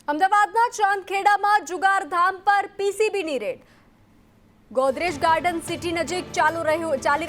અમદાવાદના ચાંદખેડામાં જુગારધામ પર પીસીબીની red. Godrej garden city નજીક ચાલી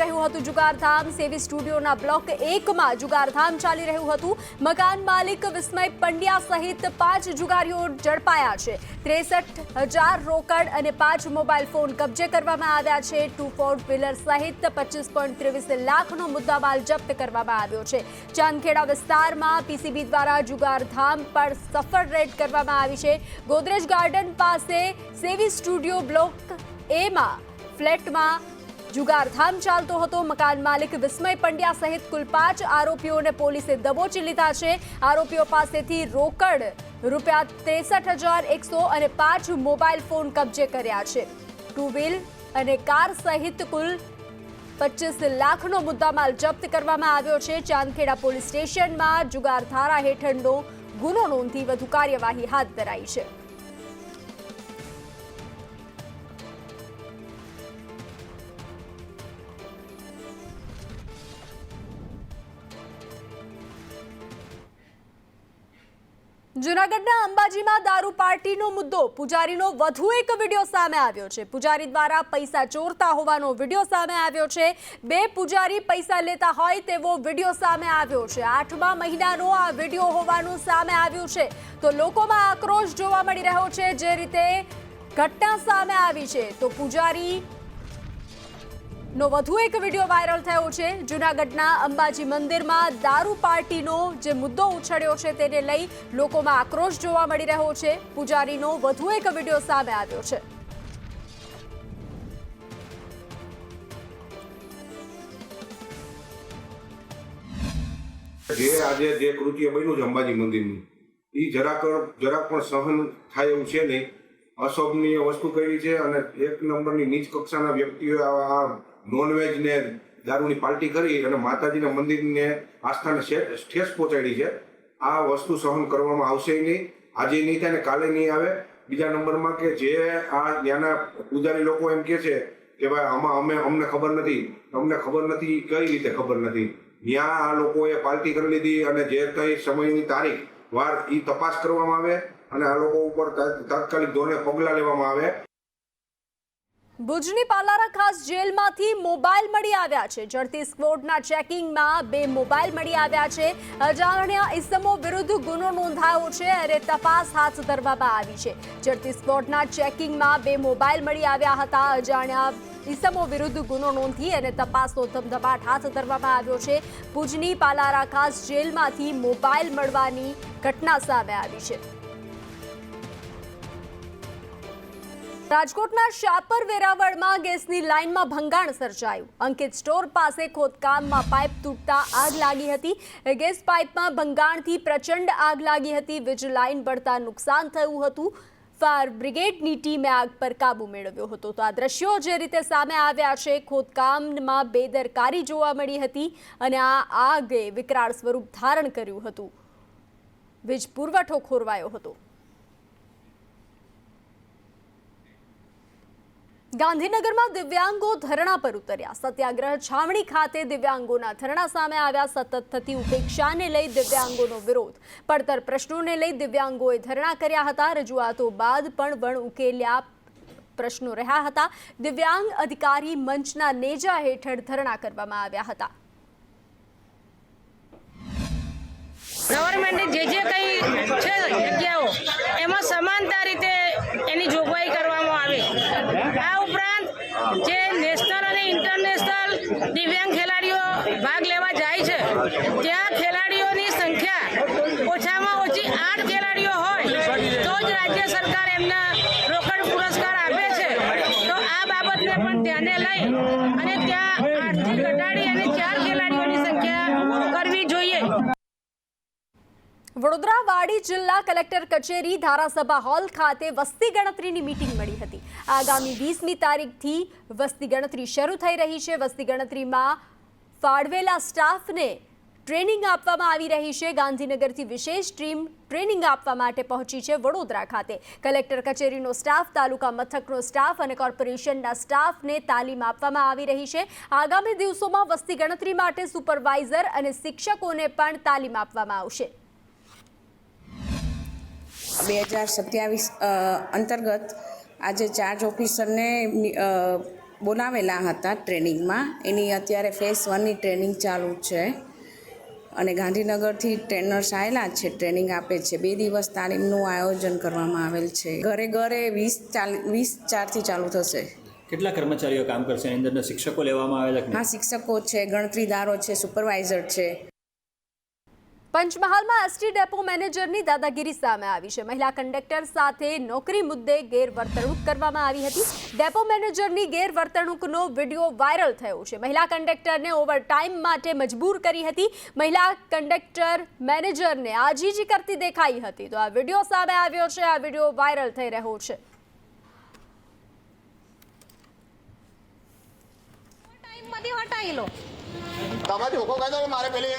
રહ્યું હતું જુગારધામ। સેવી સ્ટુડિયોના બ્લોક 1માં જુગારધામ ચાલી રહ્યું હતું। મકાન માલિક વિસ્મય પંડ્યા સહિત 5 જુગારીઓ ઝડપાયા છે। 63,000 રોકડ અને 5 મોબાઈલ ફોન કબજે કરવામાં આવ્યા છે। 2 ફોર વ્હીલર સહિત 25.23 લાખનો મુદ્દામાલ જપ્ત કરવામાં આવ્યો છે। ચાંદખેડા વિસ્તારમાં પીસીબી દ્વારા જુગારધામ પર સફળ રેડ કરવામાં આવી છે। ગોદરેજ ગાર્ડન પાસે સેવી સ્ટુડિયો બ્લોક એમાં ફ્લેટમાં જુગારધામ ચાલતો હતો। મકાન માલિક વિસ્મય પંડ્યા સહિત કુલ 5 આરોપીઓને પોલીસે દબોચી લીધા છે। આરોપીઓ પાસેથી રોકડ ₹63,100 અને 5 મોબાઈલ ફોન કબજે કર્યા છે। 2 વ્હીલ અને કાર સહિત કુલ 25 લાખનો મુદ્દામાલ જપ્ત કરવામાં આવ્યો છે। ચાંદખેડા પોલીસ સ્ટેશનમાં જુગાર ધારા હેઠળનો ગુનો નોંધી વધુ કાર્યવાહી હાથ ધરાઈ છે। જૂનાગઢના અંબાજીમાં દારૂ પાર્ટીનો મુદ્દો। પૂજારીનો વધુ એક વિડીયો સામે આવ્યો છે। પૂજારી દ્વારા પૈસા ચોરતા હોવાનો વિડીયો સામે આવ્યો છે। 2 પૂજારી પૈસા લેતા હોય તેવો વિડીયો સામે આવ્યો છે। 8મા મહિનાનો આ વિડીયો હોવાનું સામે આવ્યું છે તો લોકોમાં આક્રોશ જોવા મળી રહ્યો છે। જે રીતે ઘટના સામે આવી છે તો પૂજારી નો વધુ એક વિડીયો વાયરલ થયો છે। જૂનાગઢના અંબાજી મંદિરમાં દારૂ પાર્ટીનો જે મુદ્દો ઉછળ્યો છે તેને લઈ લોકોમાં આક્રોશ જોવા મળી રહ્યો છે। પૂજારીનો વધુ એક વિડીયો સામે આવ્યો છે। આજે જે કૃત્ય બન્યું છે અંબાજી મંદિરનું એ જરાક પણ સહન થાય એવું છે નહીં। અશોભનીય વસ્તુ કરી છે અને 1 નંબરની નીચ કક્ષાના વ્યક્તિઓએ આ નોનવેજ ને દારૂની પાર્ટી કરી અને માતાજીના મંદિરને આસ્થાને ઠેસ પહોંચાડી છે। આ વસ્તુ સહન કરવામાં આવશે નહીં। આજે નહીં થાય ને કાલે નહીં આવે। બીજા નંબરમાં કે જે આ ત્યાંના પૂજારી લોકો એમ કે છે કે ભાઈ આમાં અમને ખબર નથી, તમને ખબર નથી, કઈ રીતે ખબર નથી। ત્યાં આ લોકોએ પાર્ટી કરી લીધી અને જે કઈ સમયની તારીખ વાર એ તપાસ કરવામાં આવે અને આ લોકો ઉપર તાત્કાલિક ધોરણે પગલાં લેવામાં આવે। ભુજની પાલારા ખાસ જેલમાંથી મોબાઈલ મળી આવ્યા છે। ઝડપી સ્ક્વોડના ચેકિંગમાં 2 મોબાઈલ મળી આવ્યા છે। અજાણ્યા ઇસમો વિરુદ્ધ ગુનો નોંધાયો છે અને તપાસ હાથ ધરવામાં આવી છે। ઝડપી સ્ક્વોડના ચેકિંગમાં 2 મોબાઈલ મળી આવ્યા હતા। અજાણ્યા ઇસમો વિરુદ્ધ ગુનો નોંધી અને તપાસનો ધમધમાટ હાથ ધરવામાં આવ્યો છે। ભુજની પાલારા ખાસ જેલમાંથી મોબાઈલ મળવાની ઘટના સામે આવી છે। રાજકોટના શાપર વેરાવળમાં ગેસની લાઇનમાં ભંગાણ સર્જાયું। અંકિત સ્ટોર પાસે ખોદકામમાં પાઇપ તૂટતા આગ લાગી હતી। ગેસ પાઇપમાં ભંગાણથી પ્રચંડ આગ લાગી હતી। વીજ લાઇન બળતા નુકસાન થયું હતું। ફાયર બ્રિગેડની ટીમે આગ પર કાબુ મેળવ્યો હતો। તો આ દ્રશ્યો જે રીતે સામે આવ્યા છે, ખોદકામમાં બેદરકારી જોવા મળી હતી અને આ આગે વિકરાળ સ્વરૂપ ધારણ કર્યું હતું। વીજ પુરવઠો ખોરવાયો હતો। ગાંધીનગરમાં દિવ્યાંગો ધરણા પર ઉતર્યા। સત્યાગ્રહ છાવણી ખાતે દિવ્યાંગોના ધરણા સામે આવ્યા। સતત થતી ઉપેક્ષાને લઈ દિવ્યાંગોનો વિરોધ। પડતર પ્રશ્નોને લઈ દિવ્યાંગોએ ધરણા કર્યા હતા। રજૂઆતો બાદ પણ વણ ઉકેલ્યા પ્રશ્નો રહ્યા હતા। દિવ્યાંગ અધિકારી મંચના નેજા હેઠળ ધરણા કરવામાં આવ્યા હતા। ગવર્મેન્ટે જે કંઈ છે જગ્યાઓ એમાં સમાનતા રીતે એની જોગવાઈ કરવામાં આવે। આ ઉપરાંત જે નેશનલ અને ઇન્ટરનેશનલ દિવ્યાંગ ખેલાડીઓ ભાગ લેવા જાય છે ત્યાં ખેલાડીઓની સંખ્યા ઓછામાં ઓછી 8 ખેલાડીઓ હોય તો જ રાજ્ય સરકાર એમના રોકડ પુરસ્કાર આપે છે। તો આ બાબતને પણ ધ્યાને લઈ અને ત્યાં 8થી ઘટાડી અને 4 ખેલાડીઓની સંખ્યા કરવી જોઈએ। વડોદરા વાડી જિલ્લા કલેક્ટર કચેરી ધારાસભા હોલ ખાતે વસ્તી ગણતરીની મીટિંગ મળી હતી। આગામી 20મી તારીખથી વસ્તી ગણતરી શરૂ થઈ રહી છે। વસ્તી ગણતરીમાં ફાળવેલા સ્ટાફને ટ્રેનિંગ આપવામાં આવી રહી છે। ગાંધીનગરથી વિશેષ ટીમ ટ્રેનિંગ આપવા માટે પહોંચી છે વડોદરા ખાતે। કલેક્ટર કચેરીનો સ્ટાફ, તાલુકા મથકનો સ્ટાફ અને કોર્પોરેશનના સ્ટાફને તાલીમ આપવામાં આવી રહી છે। આગામી દિવસોમાં વસ્તી ગણતરી માટે સુપરવાઇઝર અને શિક્ષકોને પણ તાલીમ આપવામાં આવશે। 2027 અંતર્ગત આજે ચાર્જ ઓફિસરને બોલાવેલા હતા ટ્રેનિંગમાં. એની અત્યારે ફેઝ 1ની ટ્રેનિંગ ચાલુ છે અને ગાંધીનગરથી ટ્રેનર્સ આવેલા છે, ટ્રેનિંગ આપે છે. 2 દિવસ તાલીમનું આયોજન કરવામાં આવેલ છે. ઘરે ઘરે 20/4થી ચાલુ થશે. કેટલા કર્મચારીઓ કામ કરશે? એની અંદર શિક્ષકો લેવામાં આવેલા? હા, શિક્ષકો છે, ગણતરીદારો છે, સુપરવાઇઝર છે. પંચમહાલમાં એસટી ડેપો મેનેજરની દાદાગીરી સામે આવી છે. મહિલા કંડક્ટર સાથે નોકરી મુદ્દે ગેરવર્તણૂક કરવામાં આવી હતી. ડેપો મેનેજરની ગેરવર્તણૂકનો વિડીયો વાયરલ થયો છે. મહિલા કંડક્ટરને ઓવરટાઈમ માટે મજબૂર કરી હતી. મહિલા કંડક્ટર મેનેજરને આજીજી કરતી દેખાઈ હતી. તો આ વિડીયો સામે આવ્યો છે. આ વિડીયો વાયરલ થઈ રહ્યો છે. હટાવી લો. તમે ધોકો કહી દો કે મારે પેલી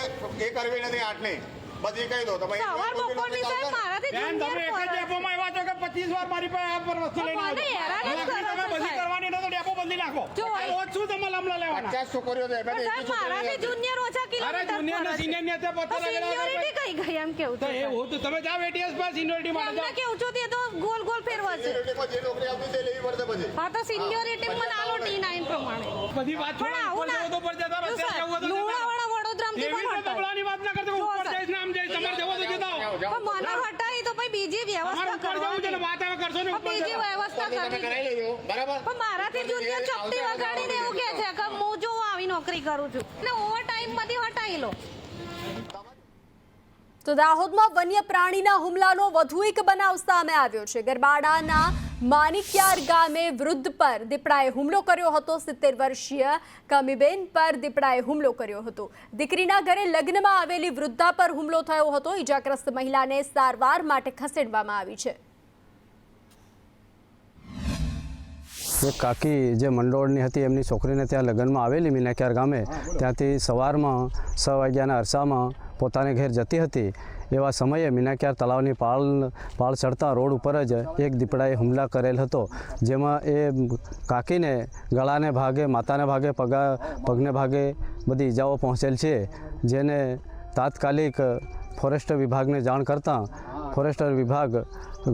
એ કરવી નથી 8ની, બધી કહી દો. તમે સવાર બપોરની સાહેબ મારાથી જુનિયર તમે ડેપોમાં એવા છો કે 25 વાર મારી પાસે આ પર વસ્તુ લઈને મને હેરાન જ કરો છો, તમે બધી સાહેબ. કરવાની ન તો ડેપો બદલી નાખો. જો રોજ શું તમે લમલા લેવાના? 50 છોકરીઓ છે, એમાંથી સાહેબ, મારાથી જુનિયર ઓછા અરે કિલોમીટર જુનિયર ને સિનિયર ને તે પત્તા સિનિયોરિટી કઈ ગઈ એમ કેવું તો છે, એ સાહેબ. હું તો તમે જાવ એટીએસ પર સિનિયરિટી માટે એમને જાઓ. કેવું છું તે તો ગોલ ગોલ ફેરવા છે. સિનિયરિટીમાં જે નોકરી આપી તે લેવી પડશે પછી. હા, તો સિનિયોરિટી મને આલો D9 પ્રમાણે. બધી વાત પણ આવું ના ઉપર જતા રહો. જો અત્યારે સાહેબ, જવું હોય તો લુણાવાડા વડોદરામાંથી એવી પણ રીતે હટાય. તબલાની વાત ના કરતો. જો ઉપર સાહેબ. જઈશ ને આમ જઈશ. તમારે જવો તો જતા આવો. પણ મને હટાવી તો પછી બીજી તમારે વ્યવસ્થા ઉપર જવું છે ને કરવાની. વાત હવે કરશો ને પણ ઉપર બીજી જતા. વ્યવસ્થા તમે કરવી. કરાવી લેજો, બરાબર? પણ મારાથી જુનિયર ચપટી વગાડીને એવું કહે છે કે હું જો આવી નોકરી કરું છું એટલે ઓવર ટાઈમમાંથી હટાવી લો. તો દાહોદમાં વન્ય પ્રાણીના હુમલાનો વધુ એક બનાવ સામે આવ્યો છે. ગરબાડાના માનિક્યાર ગામે વૃદ્ધ પર દીપડાએ હુમલો કર્યો હતો. 70 વર્ષીય કમીબેન પર દીપડાએ હુમલો કર્યો હતો. દીકરીના ઘરે લગ્નમાં આવેલી વૃદ્ધા પર હુમલો થયો હતો. ઈજાગ્રસ્ત મહિલાને સારવાર માટે ખસેડવામાં આવી છે. એક કાકી જે મંડોળની હતી, એમની છોકરીને ત્યાં લગ્નમાં આવેલી મીનાક્યાર ગામે. ત્યાંથી સવારમાં 6 વાગ્યાના અરસામાં પોતાને ઘેર જતી હતી. એવા સમયે મીનાક્યાર તળાવની પાળ ચડતા રોડ ઉપર જ એક દીપડાએ હુમલા કરેલ હતો. જેમાં એ કાકીને ગળાને ભાગે, માથાને ભાગે, પગને ભાગે બધી ઈજાઓ પહોંચેલ છે. જેને તાત્કાલિક ફોરેસ્ટ વિભાગને જાણ કરતાં ફોરેસ્ટર વિભાગ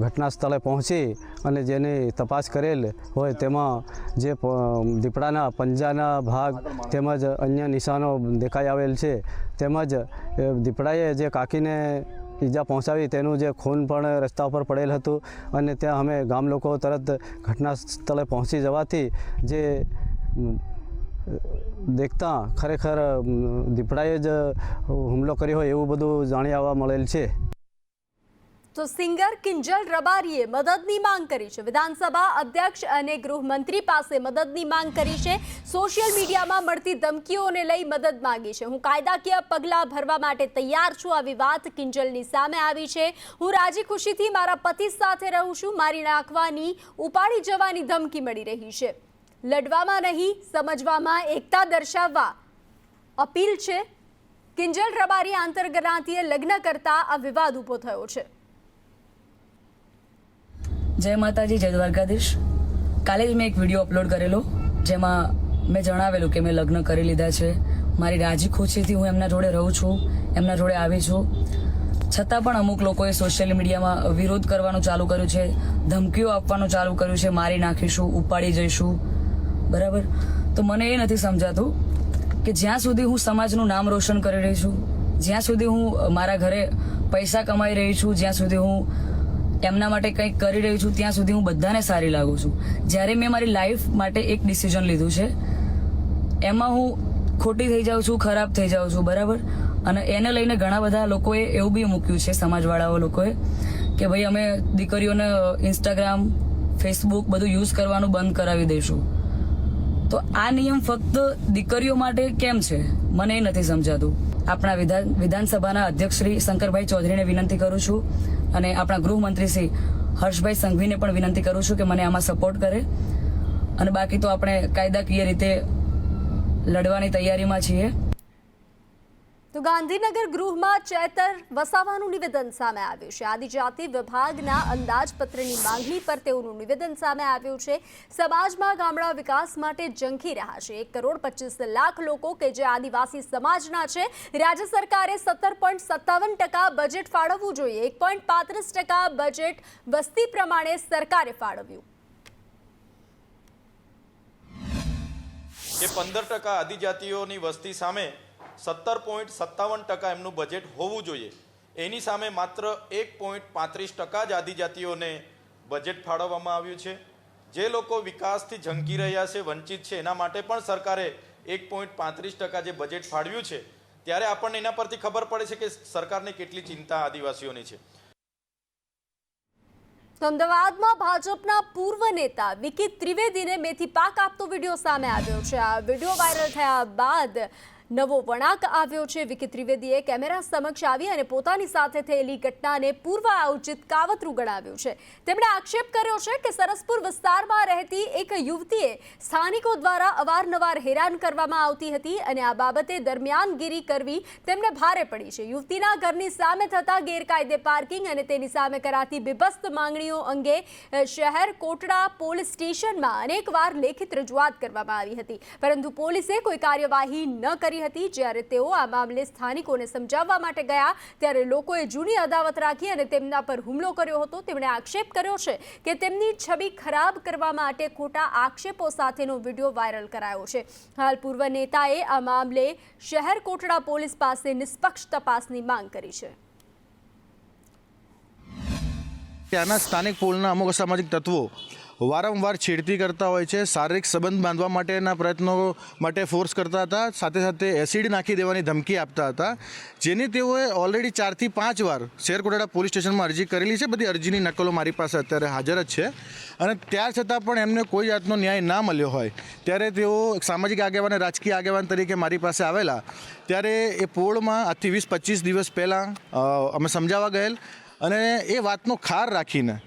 ઘટના સ્થળે પહોંચી અને જેની તપાસ કરેલ હોય તેમાં જે દીપડાના પંજાના ભાગ તેમજ અન્ય નિશાનો દેખાઈ આવેલ છે. તેમજ દીપડાએ જે કાકીને ઈજા પહોંચાવી તેનું જે ખૂન પણ રસ્તા ઉપર પડેલ હતું. અને ત્યાં અમે ગામ લોકો તરત ઘટના સ્થળે પહોંચી જવાથી જે દેખતા ખરેખર દીપડાએ જ હુમલો કર્યો હોય એવું બધું જાણી આવવા મળેલ છે. તો સિંગર કિંજલ રબારીએ મદદની માંગ કરી છે. વિધાનસભા અધ્યક્ષ અને ગૃહમંત્રી પાસે મદદની માંગ કરી છે. સોશિયલ મીડિયામાં મળતી ધમકીઓને લઈ મદદ માંગી છે. હું કાયદાકીય પગલાં ભરવા માટે તૈયાર છું. આવી વાત કિંજલની સામે આવી છે. હું રાજી ખુશીથી મારા પતિ સાથે રહું છું. મારી નાખવાની, ઉપાડી જવાની ધમકી મળી રહી છે. લડવામાં નહીં, સમજવામાં એકતા દર્શાવવા અપીલ છે. કિંજલ રબારી આંતરજ્ઞાતીય લગ્ન કરતા આ વિવાદ ઊભો થયો છે. જય માતાજી, જય દ્વારકાધીશ. કાલે જ મેં એક વિડીયો અપલોડ કરેલો જેમાં મેં જણાવેલું કે મેં લગ્ન કરી લીધા છે. મારી રાજી ખુશીથી હું એમના જોડે રહું છું, એમના જોડે આવી છું. છતાં પણ અમુક લોકોએ સોશિયલ મીડિયામાં વિરોધ કરવાનું ચાલુ કર્યું છે, ધમકીઓ આપવાનું ચાલુ કર્યું છે, મારી નાખીશું, ઉપાડી જઈશું. બરાબર? તો મને એ નથી સમજાતું કે જ્યાં સુધી હું સમાજનું નામ રોશન કરી રહી છું, જ્યાં સુધી હું મારા ઘરે પૈસા કમાઈ રહી છું, જ્યાં સુધી હું એમના માટે કંઈક કરી રહી છું, ત્યાં સુધી હું બધાને સારી લાગુ છું. જ્યારે મેં મારી લાઈફ માટે એક ડિસિઝન લીધું છે એમાં હું ખોટી થઈ જાઉં છું, ખરાબ થઈ જાઉં છું. બરાબર? અને એને લઈને ઘણા બધા લોકોએ એવું બી મૂક્યું છે, સમાજવાળાઓ લોકોએ, કે ભાઈ અમે દીકરીઓને ઇન્સ્ટાગ્રામ, ફેસબુક બધું યુઝ કરવાનું બંધ કરાવી દઈશું. તો આ નિયમ ફક્ત દીકરીઓ માટે કેમ છે મને એ નથી સમજાતું. આપણા વિધાનસભાના અધ્યક્ષ શ્રી શંકરભાઈ ચૌધરીને વિનંતી કરું છું અને આપણા ગૃહમંત્રી શ્રી હર્ષભાઈ સંઘવીને પણ વિનંતી કરું છું કે મને આમાં સપોર્ટ કરે. અને બાકી તો આપણે કાયદાકીય રીતે લડવાની તૈયારીમાં છીએ. તો ગાંધીનગર ગૃહમાં ચેતર વસાવાનું નિવેદન સામે આવ્યું છે. આદિજાતિ વિભાગના અંદાજપત્રની માંગણી પર તેઓનું નિવેદન સામે આવ્યું છે. સમાજમાં ગામડા વિકાસ માટે ઝંખી રહ્યા છે 1,25,00,000 લોકો કે જે આદિવાસી સમાજના છે. રાજ્ય સરકારે 17.57% બજેટ ફાળવવું જોઈએ. 1.35% બજેટ વસ્તી પ્રમાણે સરકારે ફાળવ્યું. કે 15% આદિજાતિઓની વસ્તી સામે 17.57% એમનું બજેટ હોવું જોઈએ. એની સામે માત્ર 1.35% જ આદિજાતિઓને બજેટ ફાળવવામાં આવ્યું છે. જે લોકો વિકાસથી ઝંકી રહ્યા છે, વંચિત છે, એના માટે પણ સરકારે 1.35% જે બજેટ ફાળવ્યું છે, ત્યારે આપણને એના પરથી ખબર પડે છે કે સરકારને કેટલી ચિંતા આદિવાસીઓની છે. અમદાવાદમાં ભાજપના પૂર્વ નેતા વિકી ત્રિવેદીને મેથી પાક આપતો વિડીયો સામે આવ્યો છે. આ વિડીયો વાયરલ થયા બાદ નવો વળાંક આવ્યો છે. વિકી ત્રિવેદીએ કેમેરા સમક્ષ આવી અને પોતાની સાથે થયેલી ઘટનાને પૂર્વ આયોજિત કાવતરું ગણાવ્યું છે. તેમણે આક્ષેપ કર્યો છે કે સરસપુર વિસ્તારમાં રહેતી એક યુવતીએ સ્થાનિકો દ્વારા અવારનવાર હેરાન કરવામાં આવતી હતી અને આ બાબતે દરમિયાનગીરી કરવી તેમને ભારે પડી છે. યુવતીના ઘરની સામે થતા ગેરકાયદે પાર્કિંગ અને તેની સામે કરાતી બીભત્સ માંગણીઓ અંગે શહેર કોટડા પોલીસ સ્ટેશનમાં અનેકવાર લેખિત રજૂઆત કરવામાં આવી હતી, પરંતુ પોલીસે કોઈ કાર્યવાહી ન કરી હતી. જ્યારે તેઓ આ મામલે સ્થાનિકોને સમજાવવા માટે ગયા ત્યારે લોકોએ જૂની અદાવત રાખી અને તેમના પર હુમલો કર્યો હતો. તેમણે આક્ષેપ કર્યો છે કે તેમની છબી ખરાબ કરવા માટે ખોટા આક્ષેપો સાથેનો વિડીયો વાયરલ કરાયો છે. હાલ પૂર્વ નેતાએ આ મામલે શહેર કોટડા પોલીસ પાસે નિષ્પક્ષ તપાસની માંગ કરી છે. ત્યાંના સ્થાનિક પોલના અમુક અસામાજિક તત્વો વારંવાર છેડતી કરતા હોય છે. શારીરિક સંબંધ બાંધવા માટેના પ્રયત્નો માટે ફોર્સ કરતા હતા, સાથે સાથે એસિડ નાખી દેવાની ધમકી આપતા હતા, જેની તેઓએ ઓલરેડી 4 થી 5 વાર શેરકોટડા પોલીસ સ્ટેશનમાં અરજી કરેલી છે. બધી અરજીની નકલો મારી પાસે અત્યારે હાજર જ છે અને ત્યાર છતાં પણ એમને કોઈ જાતનો ન્યાય ના મળ્યો હોય ત્યારે તેઓ સામાજિક આગેવાન, રાજકીય આગેવાન તરીકે મારી પાસે આવેલા. ત્યારે એ પોળમાં આજથી 20-25 દિવસ પહેલાં અમે સમજાવવા ગયેલ અને એ વાતનો ખાર રાખીને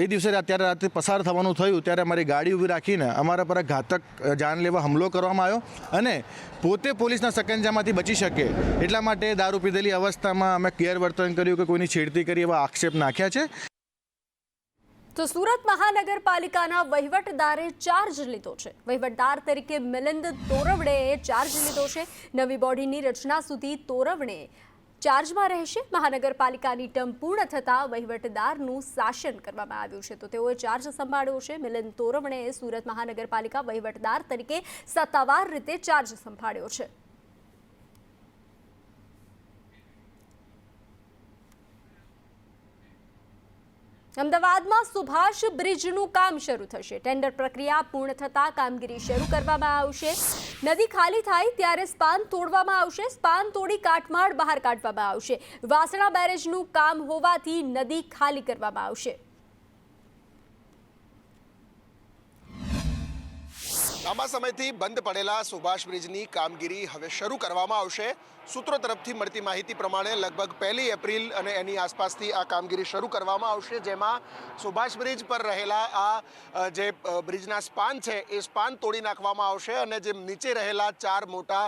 એ દિવસે અત્યારે રાતે પસાર થવાનું થયું ત્યારે અમારી ગાડી ઊભી રાખીને અમારા પર ઘાતક જાનલેવા હુમલો કરવામાં આવ્યો અને પોતે પોલીસના સકંજામાંથી બચી શકે એટલા માટે દારૂ પીધેલી અવસ્થામાં અમે ગેરવર્તન કર્યું કે કોઈની છેડતી કરી એવા આક્ષેપ નાખ્યા છે. તો સુરત મહાનગરપાલિકાના વહીવટદારે ચાર્જ લીધો છે. વહીવટદાર તરીકે મિલિંદ તોરવણેએ ચાર્જ લીધો છે. નવી બોડીની રચના સુધી તોરવણે ચાર્જમાં રહેશે. મહાનગરપાલિકાની ટર્મ પૂર્ણ થતાં વહીવટદારનું શાસન કરવામાં આવ્યું છે, તો તેઓએ ચાર્જ સંભાળ્યો છે. મિલિંદ તોરવણેએ સુરત મહાનગરપાલિકા વહીવટદાર તરીકે સત્તાવાર રીતે ચાર્જ સંભાળ્યો છે. અમદાવાદમાં સુભાષ બ્રિજનું કામ શરૂ થશે. ટેન્ડર પ્રક્રિયા પૂર્ણ થતાં કામગીરી શરૂ કરવામાં આવશે. નદી ખાલી થાય ત્યારે સ્પાન તોડવામાં આવશે. સ્પાન તોડી કાટમાળ બહાર કાઢવામાં આવશે. વાસણા બેરેજનું કામ હોવાથી નદી ખાલી કરવામાં આવશે. લાંબા સમયથી બંધ પડેલા સુભાષ બ્રિજની કામગીરી હવે શરૂ કરવામાં આવશે. સૂત્રો તરફથી મળતી માહિતી પ્રમાણે લગભગ 1 એપ્રિલ અને એની આસપાસથી આ કામગીરી શરૂ કરવામાં આવશે, જેમાં સુભાષ બ્રિજ પર રહેલા આ જે બ્રિજના સ્પાન છે એ સ્પાન તોડી નાખવામાં આવશે અને જે નીચે રહેલા 4 મોટા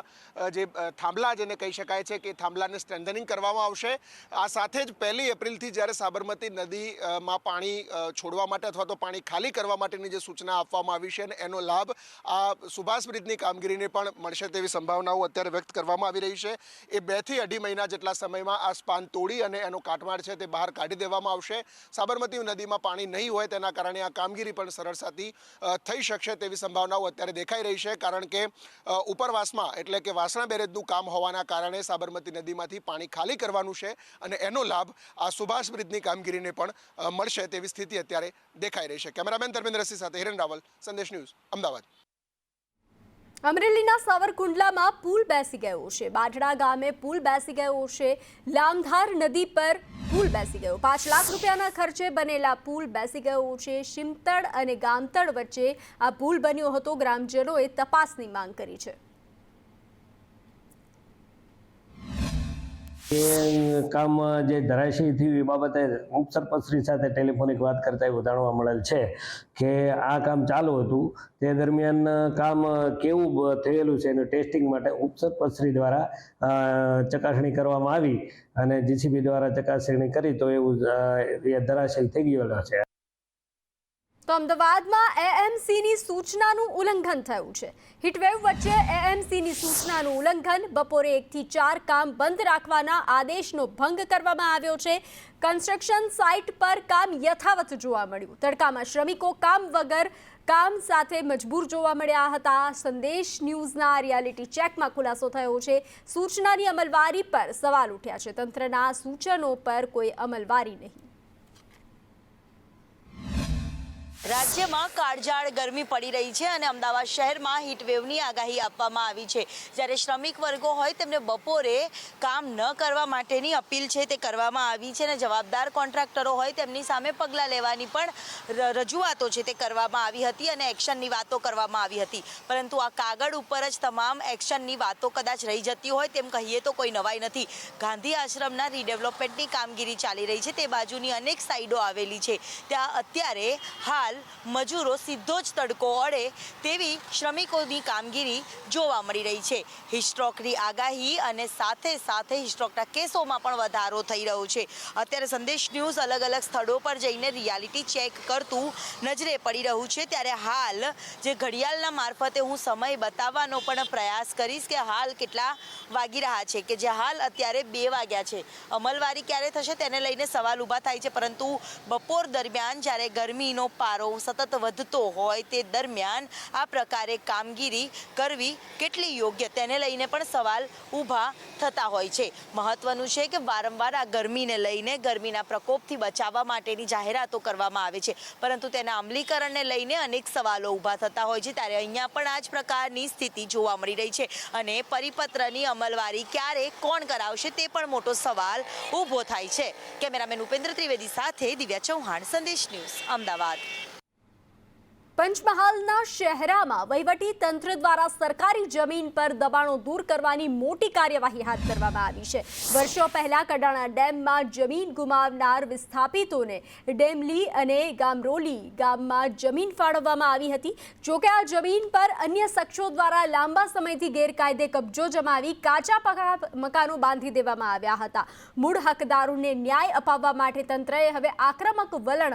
જે થાંભલા જેને કહી શકાય છે કે થાંભલાને સ્ટ્રેન્થનિંગ કરવામાં આવશે. આ સાથે જ 1 એપ્રિલથી જ્યારે સાબરમતી નદીમાં પાણી છોડવા માટે અથવા તો પાણી ખાલી કરવા માટેની જે સૂચના આપવામાં આવી છે અને એનો લાભ આ સુભાષ બ્રિજની કામગીરીને પણ મળશે તેવી સંભાવનાઓ અત્યારે વ્યક્ત કરવામાં આવી રહી છે. એ 2 થી 2.5 મહિના જેટલા સમયમાં આ સ્પાન તોડી અને એનો કાટમાળ છે તે બહાર કાઢી દેવામાં આવશે. સાબરમતી નદીમાં પાણી નહીં હોય તેના કારણે આ કામગીરી પણ સરળતાથી થઈ શકશે તેવી સંભાવનાઓ અત્યારે દેખાઈ રહી છે, કારણ કે ઉપરવાસમાં એટલે કે વાસણા બેરેજનું કામ હોવાના કારણે સાબરમતી નદીમાંથી પાણી ખાલી કરવાનું છે અને એનો લાભ આ સુભાષ બ્રિજની કામગીરીને પણ મળશે તેવી સ્થિતિ અત્યારે દેખાઈ રહી છે. કેમેરામેન ધર્મેન્દ્રસિંહ સાથે હિરેન રાવલ, સંદેશ ન્યૂઝ, અમદાવાદ. અમરેલીના સાવરકુંડલામાં પુલ બેસી ગયો છે. બાઢડા ગામે પુલ બેસી ગયો છે. લામધાર નદી પર પુલ બેસી ગયો. 5 લાખ રૂપિયાના ખર્ચે બનેલા પુલ બેસી ગયો છે. શિમતળ અને ગામતળ વચ્ચે આ પુલ બન્યો હતો. ગ્રામજનોએ તપાસની માંગ કરી છે. એ કામ જે ધરાશયી થયું એ બાબતે ઉપસરપંચશ્રી સાથે ટેલિફોનિક વાત કરતા એવું જાણવા મળેલ છે કે આ કામ ચાલુ હતું તે દરમિયાન કામ કેવું થયેલું છે એનું ટેસ્ટિંગ માટે ઉપસરપંચશ્રી દ્વારા ચકાસણી કરવામાં આવી અને જીસીબી દ્વારા ચકાસણી કરી તો એવું એ ધરાશયી થઈ ગયેલો છે. તો અમદાવાદમાં એએમસીની સૂચનાનું ઉલ્લંઘન થયું છે. હીટવેવ વચ્ચે એએમસીની સૂચનાનું ઉલ્લંઘન, બપોરે 1 થી 4 કામ બંધ રાખવાના આદેશનો ભંગ કરવામાં આવ્યો છે. કન્સ્ટ્રક્શન સાઇટ પર કામ યથાવત જોવા મળ્યું. તડકામાં શ્રમિકો કામ વગર કામ સાથે મજબૂર જોવા મળ્યા હતા. સંદેશ ન્યૂઝના રિયાલિટી ચેકમાં ખુલાસો થયો છે. સૂચનાની અમલવારી પર સવાલ ઉઠ્યા છે. તંત્રના સૂચનો પર કોઈ અમલવારી નહીં. રાજ્યમાં કાળઝાળ ગરમી પડી રહી છે અને અમદાવાદ શહેરમાં હીટવેવની આગાહી આપવામાં આવી છે. જ્યારે શ્રમિક વર્ગો હોય તેમને બપોરે કામ ન કરવા માટેની અપીલ છે તે કરવામાં આવી છે અને જવાબદાર કોન્ટ્રાક્ટરો હોય તેમની સામે પગલાં લેવાની પણ રજૂઆતો છે તે કરવામાં આવી હતી અને એક્શનની વાતો કરવામાં આવી હતી. પરંતુ આ કાગળ ઉપર જ તમામ એક્શનની વાતો કદાચ રહી જતી હોય તેમ કહીએ તો કોઈ નવાઈ નથી. ગાંધી આશ્રમના રીડેવલપમેન્ટની કામગીરી ચાલી રહી છે. તે બાજુની અનેક સાઇડો આવેલી છે. ત્યાં અત્યારે હાલ મજૂરો સીધો જ તડકો અડે તેવી શ્રમિકોની કામગીરી જોવા મળી રહી છે. હિસ્ટ્રોકની આગાહી અને સાથે સાથે હિસ્ટ્રોકના કેસોમાં પણ વધારો થઈ રહ્યો છે. અત્યારે સંદેશ ન્યૂઝ અલગ અલગ સ્થળો પર જઈને રિયાલિટી ચેક કરતું નજરે પડી રહ્યું છે. ત્યારે હાલ જે ઘડિયાળના મારફતે હું સમય બતાવવાનો પણ પ્રયાસ કરીશ કે હાલ કેટલા વાગી રહ્યા છે, કે જે હાલ અત્યારે 2 વાગ્યા છે. અમલવારી ક્યારે થશે તેને લઈને સવાલ ઊભા થાય છે, પરંતુ બપોર દરમિયાન જ્યારે ગરમીનો પારો સતત વધતો હોય તે દરમિયાન આ પ્રકારે કામગીરી કરવી કેટલી યોગ્ય તેને લઈને પણ સવાલ ઊભા થતા હોય છે. મહત્વનું છે કે વારંવાર આ ગરમીને લઈને ગરમીના પ્રકોપથી બચાવવા માટેની જાહેરાતો કરવામાં આવે છે, પરંતુ તેના અમલીકરણને લઈને અનેક સવાલો ઊભા થતા હોય છે. ત્યારે અહીંયા પણ આ જ પ્રકારની સ્થિતિ જોવા મળી રહી છે અને પરિપત્રની અમલવારી ક્યારે કોણ કરાવશે તે પણ મોટો સવાલ ઊભો થાય છે. કેમેરામેન ઉપેન્દ્ર ત્રિવેદી સાથે દિવ્યા ચૌહાણ, સંદેશ ન્યૂઝ, અમદાવાદ. પંચમહાલના શહેરામાં વહીવટી તંત્ર દ્વારા સરકારી જમીન પર દબાણો દૂર કરવાની મોટી કાર્યવાહી હાથ ધરવામાં આવી છે. વર્ષો પહેલા કડાણા ડેમમાં જમીન ગુમાવનાર વિસ્થાપિતોને ડેમલી અને ગામરોલી ગામમાં જમીન ફાળવવામાં આવી હતી. જોકે આ જમીન પર અન્ય શખ્સો દ્વારા લાંબા સમયથી ગેરકાયદે કબજો જમાવી કાચા મકાનો બાંધી દેવામાં આવ્યા હતા. મૂળ હકદારોને ન્યાય અપાવવા માટે તંત્રએ હવે આક્રમક વલણ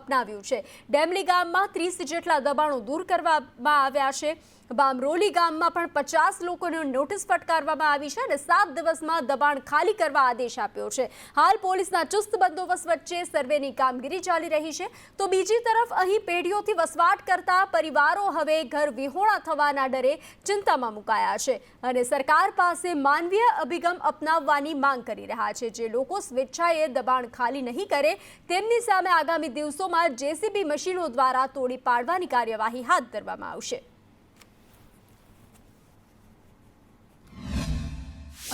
અપનાવ્યું છે. ડેમલી ગામમાં 30 જેટલા દબાણો દૂર કરવામાં આવ્યા છે. બામરોલી ગામમાં પણ 50 લોકોને નોટિસ ફટકારવામાં આવી છે અને 7 દિવસમાં દબાણ ખાલી કરવા આદેશ આપ્યો છે. હાલ પોલીસના ચુસ્ત બંદોબસ્ત વચ્ચે સર્વેની કામગીરી ચાલી રહી છે. તો બીજી તરફ અહીં પેઢીઓથી વસવાટ કરતા પરિવારો હવે ઘર વિહોણા થવાના ડરે ચિંતામાં મુકાયા છે અને સરકાર પાસે માનવીય અભિગમ અપનાવવાની માંગ કરી રહ્યા છે. જે લોકો સ્વેચ્છાએ દબાણ ખાલી નહીં કરે તેમની સામે આગામી દિવસોમાં જેસીબી મશીનો દ્વારા તોડી પાડવાની કાર્યવાહી હાથ ધરવામાં આવશે.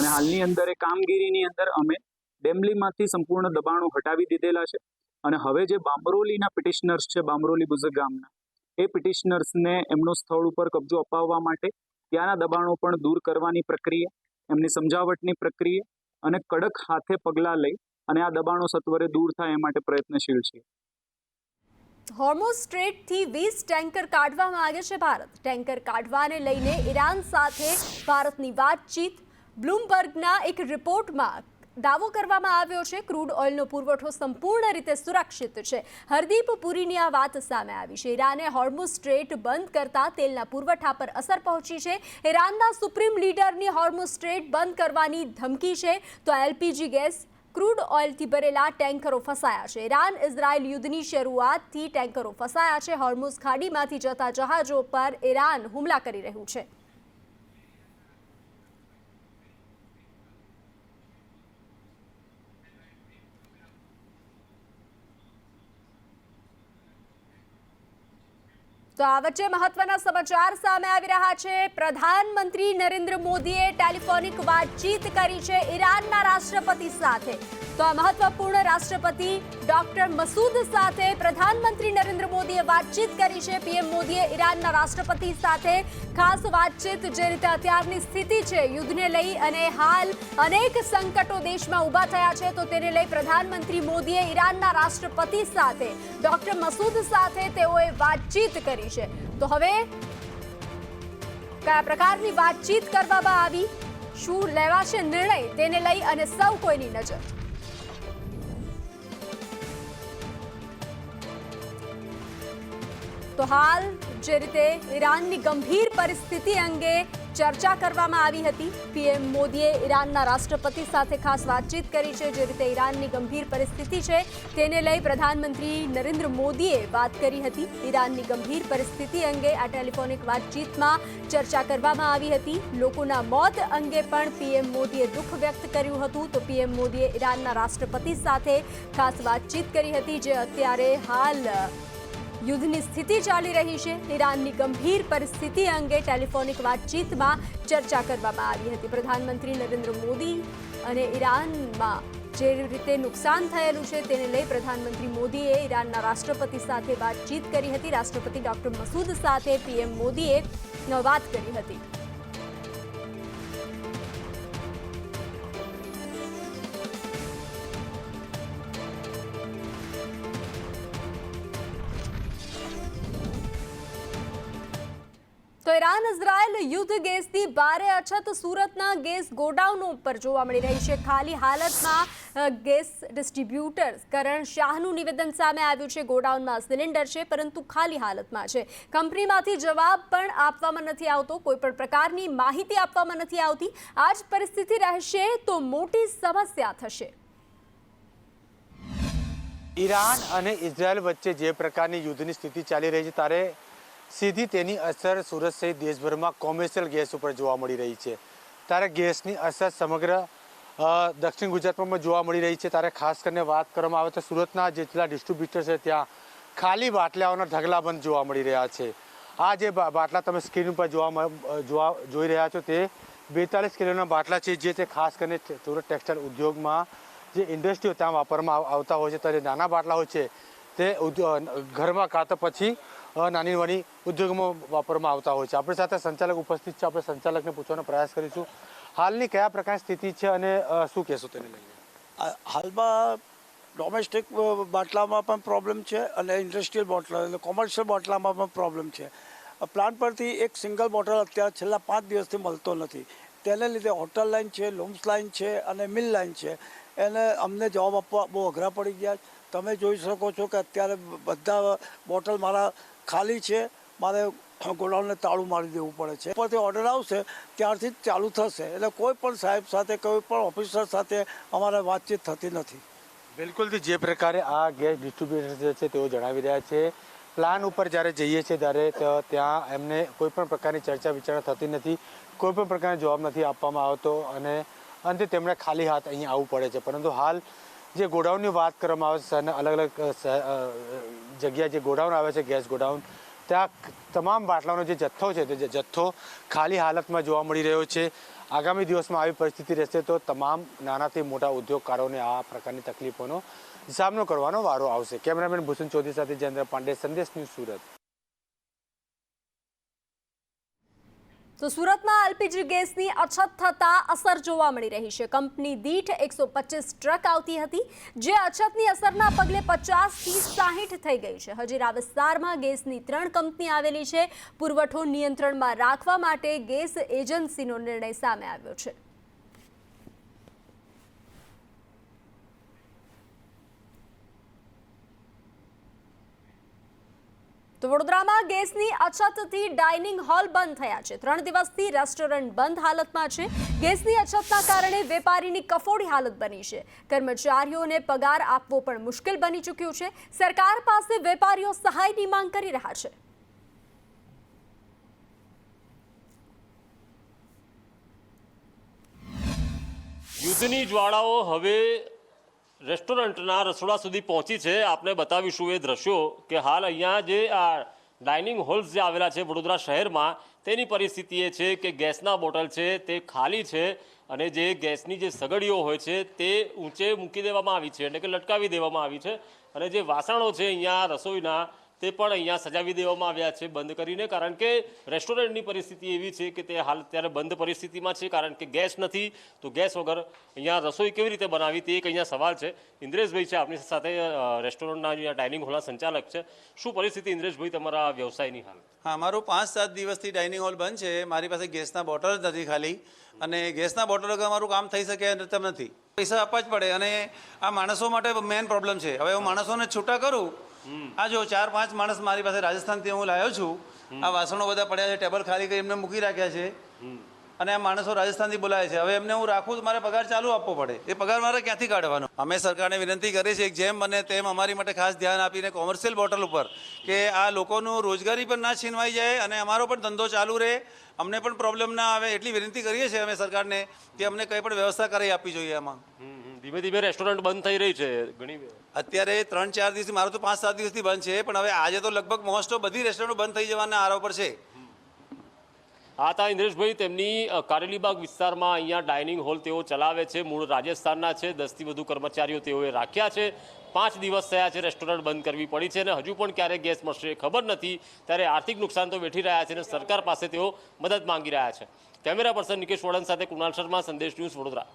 અને હાલની અંદર એ કામગીરીની અંદર અમે ડેમલીમાંથી સંપૂર્ણ દબાણો હટાવી દીધેલા છે અને હવે જે બામરોલીના પિટિશનર્સ છે, બામરોલી બુઝક ગામના, એ પિટિશનર્સને એમનું સ્થળ ઉપર કબજો અપાવવા માટે ત્યાંના દબાણો પણ દૂર કરવાની પ્રક્રિયા, એમની સમજાવટની પ્રક્રિયા અને કડક હાથે પગલાં લઈ અને આ દબાણો સત્વરે દૂર થાય એ માટે પ્રયત્નશીલ છીએ. હોર્મુઝ સ્ટ્રેટથી 20 ટેન્કર કાઢવામાં આવ્યા છે. ભારત ટેન્કર કાઢવાને લઈને ઈરાન સાથે ભારતની વાતચીત. બ્લૂમબર્ગના એક રિપોર્ટમાં દાવો કરવામાં આવ્યો છે ક્રૂડ ઓઇલનો પુરવઠો સંપૂર્ણ રીતે સુરક્ષિત છે. હરદીપ પુરીની આ વાત સામે આવી છે. ઈરાને હોર્મુઝ સ્ટ્રેટ બંધ કરતા તેલના પુરવઠા પર અસર પહોંચી છે. ઈરાનના સુપ્રીમ લીડરની હોર્મુઝ સ્ટ્રેટ બંધ કરવાની ધમકી છે તો એલપીજી ગેસ ક્રૂડ ઓઇલથી ભરેલા ટેન્કરો ફસાયા છે. ઈરાન ઇઝરાયલ યુદ્ધની શરૂઆતથી ટેન્કરો ફસાયા છે. હોર્મુઝ ખાડીમાંથી જતા જહાજો પર ઈરાન હુમલા કરી રહ્યું છે. તો આ વચ્ચે મહત્વના સમાચાર સામે આવી રહ્યા છે. પ્રધાનમંત્રી નરેન્દ્ર મોદીએ ટેલિફોનિક વાતચીત કરી છે ઈરાનના રાષ્ટ્રપતિ સાથે. તો આ મહત્વપૂર્ણ રાષ્ટ્રપતિ ડોક્ટર મસૂદ સાથે પ્રધાનમંત્રી નરેન્દ્ર મોદીએ વાતચીત કરી છે. પીએમ મોદીએ ઈરાનના રાષ્ટ્રપતિ સાથે ખાસ વાતચીત, જે રીતે અત્યારની સ્થિતિ છે યુદ્ધને લઈ અને હાલ અનેક સંકટો દેશમાં ઊભા થયા છે, તો તેને લઈ પ્રધાનમંત્રી મોદીએ ઈરાનના રાષ્ટ્રપતિ સાથે ડોક્ટર મસૂદ સાથે તેઓએ વાતચીત કરી છે. તો હવે કયા પ્રકારની વાતચીત કરવામાં આવી, શું લેવાશે નિર્ણય, તેને લઈ અને સૌ કોઈની નજર. તો હાલ જે રીતે ઈરાનની ગંભીર પરિસ્થિતિ અંગે ચર્ચા કરવામાં આવી હતી, પીએમ મોદીએ ઈરાનના રાષ્ટ્રપતિ સાથે ખાસ વાતચીત કરી છે. જે રીતે ઈરાનની ગંભીર પરિસ્થિતિ છે તેને લઈ પ્રધાનમંત્રી નરેન્દ્ર મોદીએ વાત કરી હતી. ઈરાનની ગંભીર પરિસ્થિતિ અંગે આ ટેલિફોનિક વાતચીતમાં ચર્ચા કરવામાં આવી હતી. લોકોના મોત અંગે પણ પીએમ મોદીએ દુઃખ વ્યક્ત કર્યું હતું. તો પીએમ મોદીએ ઈરાનના રાષ્ટ્રપતિ સાથે ખાસ વાતચીત કરી હતી, જે અત્યારે હાલ યુદ્ધની સ્થિતિ ચાલી રહી છે. ઈરાનની ગંભીર પરિસ્થિતિ અંગે ટેલિફોનિક વાતચીતમાં ચર્ચા કરવામાં આવી હતી. પ્રધાનમંત્રી નરેન્દ્ર મોદી અને ઈરાનમાં જે રીતે નુકસાન થયેલું છે તેને લઈ પ્રધાનમંત્રી મોદીએ ઈરાનના રાષ્ટ્રપતિ સાથે વાતચીત કરી હતી. રાષ્ટ્રપતિ ડોક્ટર મસૂદ સાથે પીએમ મોદીએ વાત કરી હતી. તો ઈરાન ઇઝરાયલ યુદ્ધ ગેસની ભારે અછત સુરતના ગેસ ગોડાઉનો ઉપર જોવા મળી રહી છે. ખાલી હાલતમાં ગેસ ડિસ્ટ્રીબ્યુટર કરણ શાહનું નિવેદન સામે આવ્યું છે. ગોડાઉનમાં સિલિન્ડર છે પરંતુ ખાલી હાલતમાં છે. કંપનીમાંથી જવાબ પણ આપવામાં નથી આવતો, કોઈ પણ પ્રકારની માહિતી આપવામાં નથી આવતી. આ જ પરિસ્થિતિ રહેશે તો મોટી સમસ્યા થશે. ઈરાન અને ઇઝરાયલ વચ્ચે જે પ્રકારની યુદ્ધની સ્થિતિ ચાલી રહી છે, ત્યારે સીધી તેની અસર સુરત સહિત દેશભરમાં કોમર્શિયલ ગેસ ઉપર જોવા મળી રહી છે. ત્યારે ગેસની અસર સમગ્ર દક્ષિણ ગુજરાતમાં જોવા મળી રહી છે. ત્યારે ખાસ કરીને વાત કરવામાં આવે તો સુરતના જેટલા ડિસ્ટ્રીબ્યુટર છે ત્યાં ખાલી બાટલાઓના ઢગલાબંધ જોવા મળી રહ્યા છે. આ જે બાટલા તમે સ્ક્રીન ઉપર જોઈ રહ્યા છો તે 42 કિલોના બાટલા છે, જે તે ખાસ કરીને સુરત ટેક્સટાઇલ ઉદ્યોગમાં જે ઇન્ડસ્ટ્રીઓ ત્યાં વાપરવામાં આવતા હોય છે. ત્યારે નાના બાટલા હોય છે તે ઘરમાં કાં તો પછી નાની નાની ઉદ્યોગમાં વાપરવામાં આવતા હોય છે. આપણી સાથે સંચાલક ઉપસ્થિત છે, આપણે સંચાલકને પૂછવાનો પ્રયાસ કરીશું હાલની કયા પ્રકારની સ્થિતિ છે અને શું કહેશો તેને લઈને. હાલમાં ડોમેસ્ટિક બાટલામાં પણ પ્રોબ્લેમ છે અને ઇન્ડસ્ટ્રીયલ બોટલ એટલે કોમર્શિયલ બોટલામાં પણ પ્રોબ્લેમ છે. પ્લાન્ટ પરથી એક સિંગલ બોટલ અત્યારે છેલ્લા 5 દિવસથી મળતો નથી. તેને લીધે હોટલ લાઇન છે, લૂમ્સ લાઇન છે અને મિલ લાઇન છે, એને અમને જવાબ આપવા બહુ અઘરા પડી ગયા. તમે જોઈ શકો છો કે અત્યારે બધા બોટલ મારા ખાલી છે, મારે ગોડાઉનને તાળું મારી દેવું પડે છે. ઉપરથી ઓર્ડર આવશે ત્યારથી જ ચાલુ થશે, એટલે કોઈ પણ સાહેબ સાથે કોઈ પણ ઓફિસર સાથે અમારે વાતચીત થતી નથી. બિલકુલથી જે પ્રકારે આ ગેસ ડિસ્ટ્રીબ્યુટર છે તેઓ જણાવી રહ્યા છે, પ્લાન ઉપર જ્યારે જઈએ છીએ ત્યારે ત્યાં એમને કોઈ પણ પ્રકારની ચર્ચા વિચારણા થતી નથી, કોઈ પણ પ્રકારનો જવાબ નથી આપવામાં આવતો અને અંતે તેમણે ખાલી હાથ અહીં આવવું પડે છે. પરંતુ હાલ જે ગોડાઉનની વાત કરવામાં આવે છે, અલગ અલગ જગ્યાએ જે ગોડાઉન આવે છે ગેસ ગોડાઉન, ત્યાં તમામ બાટલાનો જે જથ્થો છે તે જથ્થો ખાલી હાલતમાં જોવા મળી રહ્યો છે. આગામી દિવસમાં આવી પરિસ્થિતિ રહેશે તો તમામ નાનાથી મોટા ઉદ્યોગકારોને આ પ્રકારની તકલીફોનો સામનો કરવાનો વારો આવશે. કેમેરામેન ભૂષણ ચૌધરી સાથે જયેન્દ્ર પાંડે, સંદેશ ન્યૂઝ, સુરત. તો સુરતમાં એલપીજી ગેસની અછત થતા અસર જોવા મળી રહી છે. કંપની દીઠ 125 ટ્રક આવતી હતી, જે અછતની અસરના પગલે 50થી 60 થઈ ગઈ છે. હજીરા વિસ્તારમાં ગેસની 3 કંપની આવેલી છે. પુરવઠો નિયંત્રણમાં રાખવા માટે ગેસ એજન્સીનો નિર્ણય સામે આવ્યો છે. તો વડોદરામાં ગેસની અછતથી ડાઇનિંગ હોલ બંધ થયા છે. 3 દિવસથી રેસ્ટોરન્ટ બંધ હાલતમાં છે. ગેસની અછતના કારણે વેપારીની કફોડી હાલત બની છે. કર્મચારીઓને પગાર આપવો પણ મુશ્કેલ બની ચૂક્યું છે. સરકાર પાસે વેપારીઓ સહાયની માંગ કરી રહ્યા છે. યુદ્ધની જ્વાળાઓ હવે રેસ્ટોરન્ટના રસોડા સુધી પહોંચી છે. આપને બતાવીશું એ દ્રશ્યો કે હાલ અહીંયા જે આ ડાઇનિંગ હોલ્સ જે આવેલા છે વડોદરા શહેરમાં, તેની પરિસ્થિતિ એ છે કે ગેસના બોટલ છે તે ખાલી છે અને જે ગેસની જે સગડીઓ હોય છે તે ઊંચે મૂકી દેવામાં આવી છે, એટલે કે લટકાવી દેવામાં આવી છે. અને જે વાસણો છે અહીંયા રસોઈના તે પણ અહીંયા સજાવી દેવામાં આવ્યા છે બંધ કરીને, કારણ કે રેસ્ટોરન્ટની પરિસ્થિતિ એવી છે કે તે હાલ અત્યારે બંધ પરિસ્થિતિમાં છે, કારણ કે ગેસ નથી. તો ગેસ વગર અહીંયા રસોઈ કેવી રીતે બનાવી તે એક અહીંયા સવાલ છે. ઇન્દ્રેશભાઈ છે આપણી સાથે, રેસ્ટોરન્ટના અહીંયા ડાઇનિંગ હોલના સંચાલક છે. શું પરિસ્થિતિ ઇન્દ્રેશભાઈ તમારા વ્યવસાયની હાલ? હા, મારું 5-7 દિવસથી ડાઇનિંગ હોલ બંધ છે. મારી પાસે ગેસના બોટલ જ નથી ખાલી, અને ગેસના બોટલ વગર મારું કામ થઈ શકે તેમ નથી. પૈસા આપવા જ પડે, અને આ માણસો માટે મેઇન પ્રોબ્લેમ છે. હવે હું માણસોને છૂટા કરું, આ જો 4-5 માણસ મારી પાસે રાજસ્થાનથી હું લાવ્યો છું. આ વાસણો બધા પડ્યા છે, ટેબલ ખાલી કરી એમને મૂકી રાખ્યા છે, અને આ માણસો રાજસ્થાનથી બોલાય છે. હવે એમને હું રાખું તો મારે પગાર ચાલુ આપવો પડે. એ પગાર મારે ક્યાંથી કાઢવાનો? અમે સરકારને વિનંતી કરી છે જેમ બને તેમ અમારી માટે ખાસ ધ્યાન આપીને કોમર્શિયલ બોટલ ઉપર કે આ લોકોનું રોજગારી પણ ના છીનવાઈ જાય અને અમારો પણ ધંધો ચાલુ રહે, અમને પણ પ્રોબ્લેમ ના આવે, એટલી વિનંતી કરીએ છીએ અમે સરકારને કે અમને કંઈ પણ વ્યવસ્થા કરી આપવી જોઈએ. આમાં ધીમે ધીમે રેસ્ટોરન્ટ બંધ થઈ રહી છે ઘણી. અત્યારે 3-4 દિવસથી, મારું તો 5-7 દિવસથી બંધ છે, પણ હવે આજે તો લગભગ મોસ્ટ ઓફ બધી રેસ્ટોરન્ટ બંધ થઈ જવાના આરો પર છે. આ હતા ઇન્દ્રેશભાઈ, તેમની કારેલીબાગ વિસ્તારમાં અહીંયા ડાઇનિંગ હોલ તેઓ ચલાવે છે. મૂળ રાજસ્થાનના છે. 10થી વધુ કર્મચારીઓ તેઓએ રાખ્યા છે. 5 દિવસ થયા છે રેસ્ટોરન્ટ બંધ કરવી પડી છે, અને હજુ પણ ક્યારે ગેસ મળશે ખબર નથી. ત્યારે આર્થિક નુકસાન તો વેઠી રહ્યા છે અને સરકાર પાસે તેઓ મદદ માંગી રહ્યા છે. કેમેરા પર્સન નિકેશ વડન સાથે કુણાલ શર્મા, સંદેશ ન્યૂઝ, વડોદરા.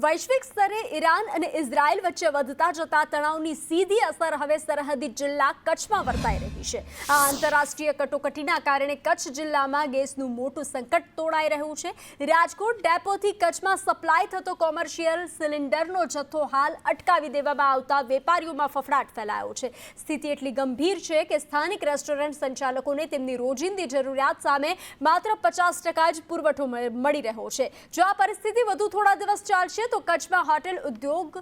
વૈશ્વિક સ્તરે ઈરાન અને ઇઝરાયલ વચ્ચે વધતા જતા તણાવની સીધી અસર હવે સરહદી જિલ્લા કચ્છમાં વર્તાઈ રહી છે. આ આંતરરાષ્ટ્રીય કટોકટીના કારણે કચ્છ જિલ્લામાં ગેસનું મોટું સંકટ તોડાઈ રહ્યું છે. રાજકોટ ડેપોથી કચ્છમાં સપ્લાય થતો કોમર્શિયલ સિલિન્ડરનો જથ્થો હાલ અટકાવી દેવામાં આવતા વેપારીઓમાં ફફડાટ ફેલાયો છે. સ્થિતિ એટલી ગંભીર છે કે સ્થાનિક રેસ્ટોરન્ટ સંચાલકોને તેમની રોજિંદી જરૂરિયાત સામે માત્ર 50% જ પુરવઠો મળી રહ્યો છે. જો આ પરિસ્થિતિ વધુ થોડા દિવસ ચાલશે તો કચ્છમાં હોટેલ ઉદ્યોગ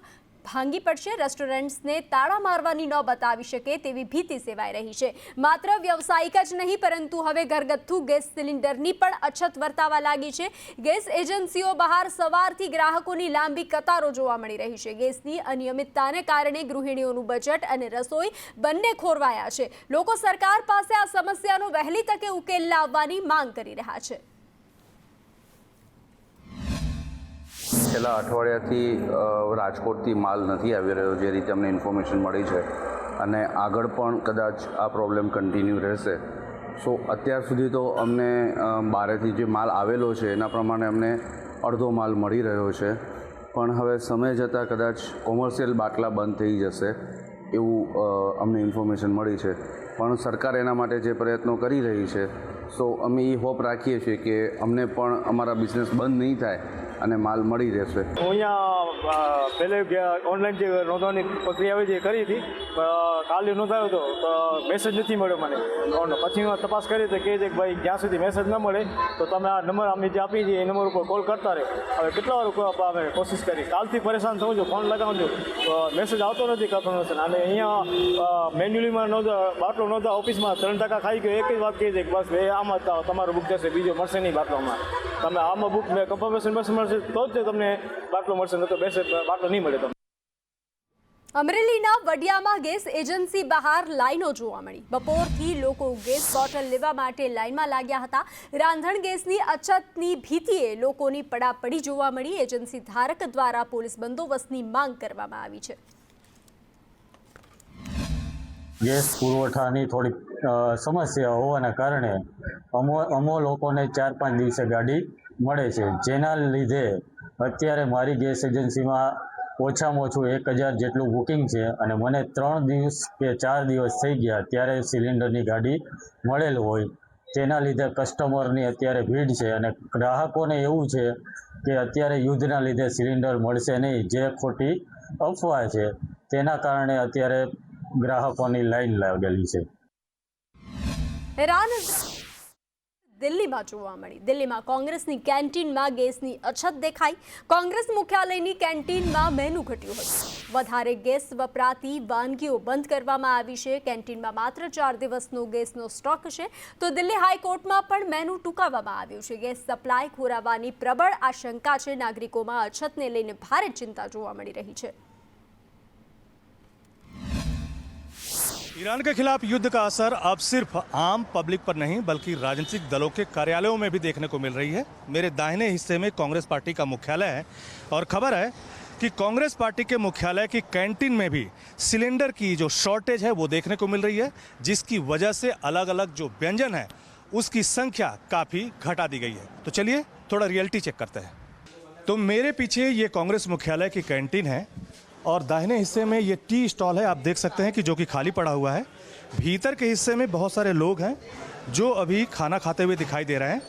ભાંગી પડશે. રેસ્ટોરન્ટ્સને તાળા મારવાની નોબત આવી શકે તેવી ભીતિ સેવાઈ રહી છે. માત્ર વ્યવસાયિક જ નહીં, પરંતુ હવે ઘરગથ્થુ ગેસ સિલિન્ડરની પણ અછત વર્તાવા લાગી છે. ગેસ એજન્સીઓ બહાર સવારથી ગ્રાહકોની લાંબી કતારો જોવા મળી રહી છે. ગેસની અનિયમિતતાને કારણે ગૃહિણીઓનું બજેટ અને રસોઈ બંને ખોરવાયા છે. લોકો સરકાર પાસે આ સમસ્યાનો વહેલી તકે ઉકેલ લાવવાની માંગ કરી રહ્યા છે. છેલ્લા અઠવાડિયાથી રાજકોટથી માલ નથી આવી રહ્યો, જે રીતે અમને ઇન્ફોર્મેશન મળી છે, અને આગળ પણ કદાચ આ પ્રોબ્લેમ કન્ટિન્યુ રહેશે. સો અત્યાર સુધી તો અમને બહારેથી જે માલ આવેલો છે એના પ્રમાણે અમને અડધો માલ મળી રહ્યો છે, પણ હવે સમય જતાં કદાચ કોમર્શિયલ બાટલા બંધ થઈ જશે એવું અમને ઇન્ફોર્મેશન મળી છે. પણ સરકાર એના માટે જે પ્રયત્નો કરી રહી છે, સો અમે એ હોપ રાખીએ છીએ કે અમને પણ અમારા બિઝનેસ બંધ નહીં થાય અને માલ મળી રહેશે. હું અહીંયા પહેલે ઓનલાઈન જે નોંધવાની પ્રક્રિયા જે કરી હતી, કાલે નોંધાયો હતો તો મેસેજ નથી મળ્યો મને. પછી હું તપાસ કરી તો કહે છે કે ભાઈ જ્યાં સુધી મેસેજ ન મળે તો તમે આ નંબર અમે જે આપી છીએ એ નંબર ઉપર કોલ કરતા રહે. હવે કેટલા વાર અમે કોશિશ કરી, કાલથી પરેશાન થવું છું, ફોન લગાવું છું, મેસેજ આવતો નથી કન્ફર્મેશન. અને અહીંયા મેન્યુઅલીમાં બાટલો નોંધા ઓફિસમાં 3% ખાઈ ગયો. એક જ વાત કહી છે કે બસ ભાઈ આમાં તમારો બુક જશે, બીજો મળશે નહીં બાટલોમાં. તમે આમાં બુક કન્ફર્મેશન મળશે તો જ તમને બાટલો મળશે, નહીં તો બેસે બાટલો નહીં મળે તમને. અમરેલીના વડિયામાં ગેસ એજન્સી બહાર લાઈનો જોવા મળી. બપોરથી લોકો ગેસ બોટલ લેવા માટે લાઈનમાં લાગ્યા હતા. રાંધણ ગેસની અછતની ભીતિએ લોકોની પડાપડી જોવા મળી. એજન્સી ધારક દ્વારા પોલીસ બંદોબસ્તની માંગ કરવામાં આવી છે. ગેસ પુરવઠાની થોડીક સમસ્યા હોવાના કારણે અમો લોકોને 4-5 દિવસે ગાડી મળે છે, જેના લીધે અત્યારે મારી ગેસ એજન્સીમાં ઓછામાં ઓછું 1000 જેટલું બુકિંગ છે, અને મને 3 દિવસ કે 4 દિવસ થઈ ગયા ત્યારે સિલિન્ડરની ગાડી મળેલ હોય. તેના લીધે કસ્ટમરની અત્યારે ભીડ છે, અને ગ્રાહકોને એવું છે કે અત્યારે યુદ્ધના લીધે સિલિન્ડર મળશે નહીં, જે ખોટી અફવા છે. તેના કારણે અત્યારે ગ્રાહકોની લાઈન લાગેલી છે. દિલ્હીમાં જોવા મળી. દિલ્હીમાં કોંગ્રેસની કેન્ટીનમાં ગેસની અછત દેખાઈ. કોંગ્રેસ મુખ્યાલયની કેન્ટીનમાં મેનુ ઘટ્યું હતું. વધારે ગેસ વપરાતી વાનગીઓ બંધ કરવામાં આવી છે. કેન્ટીનમાં માત્ર 4 દિવસનો ગેસનો સ્ટોક છે, તો દિલ્હી હાઈકોર્ટમાં પણ મેનુ ટૂંકાવવામાં આવ્યું છે. ગેસ સપ્લાય ખોરાવવાની પ્રબળ આશંકા છે. નાગરિકોમાં અછતને લઈને ભારે ચિંતા જોવા મળી રહી છે. ईरान के खिलाफ युद्ध का असर अब सिर्फ आम पब्लिक पर नहीं बल्कि राजनीतिक दलों के कार्यालयों में भी देखने को मिल रही है। मेरे दाहिने हिस्से में कांग्रेस पार्टी का मुख्यालय है और खबर है कि कांग्रेस पार्टी के मुख्यालय की कैंटीन में भी सिलेंडर की जो शॉर्टेज है वो देखने को मिल रही है, जिसकी वजह से अलग अलग जो व्यंजन है उसकी संख्या काफ़ी घटा दी गई है। तो चलिए थोड़ा रियलिटी चेक करते हैं। तो मेरे पीछे ये कांग्रेस मुख्यालय की कैंटीन है और दाहिने हिस्से में ये टी स्टॉल है, आप देख सकते हैं कि जो कि खाली पड़ा हुआ है। भीतर के हिस्से में बहुत सारे लोग हैं जो अभी खाना खाते हुए दिखाई दे रहे हैं,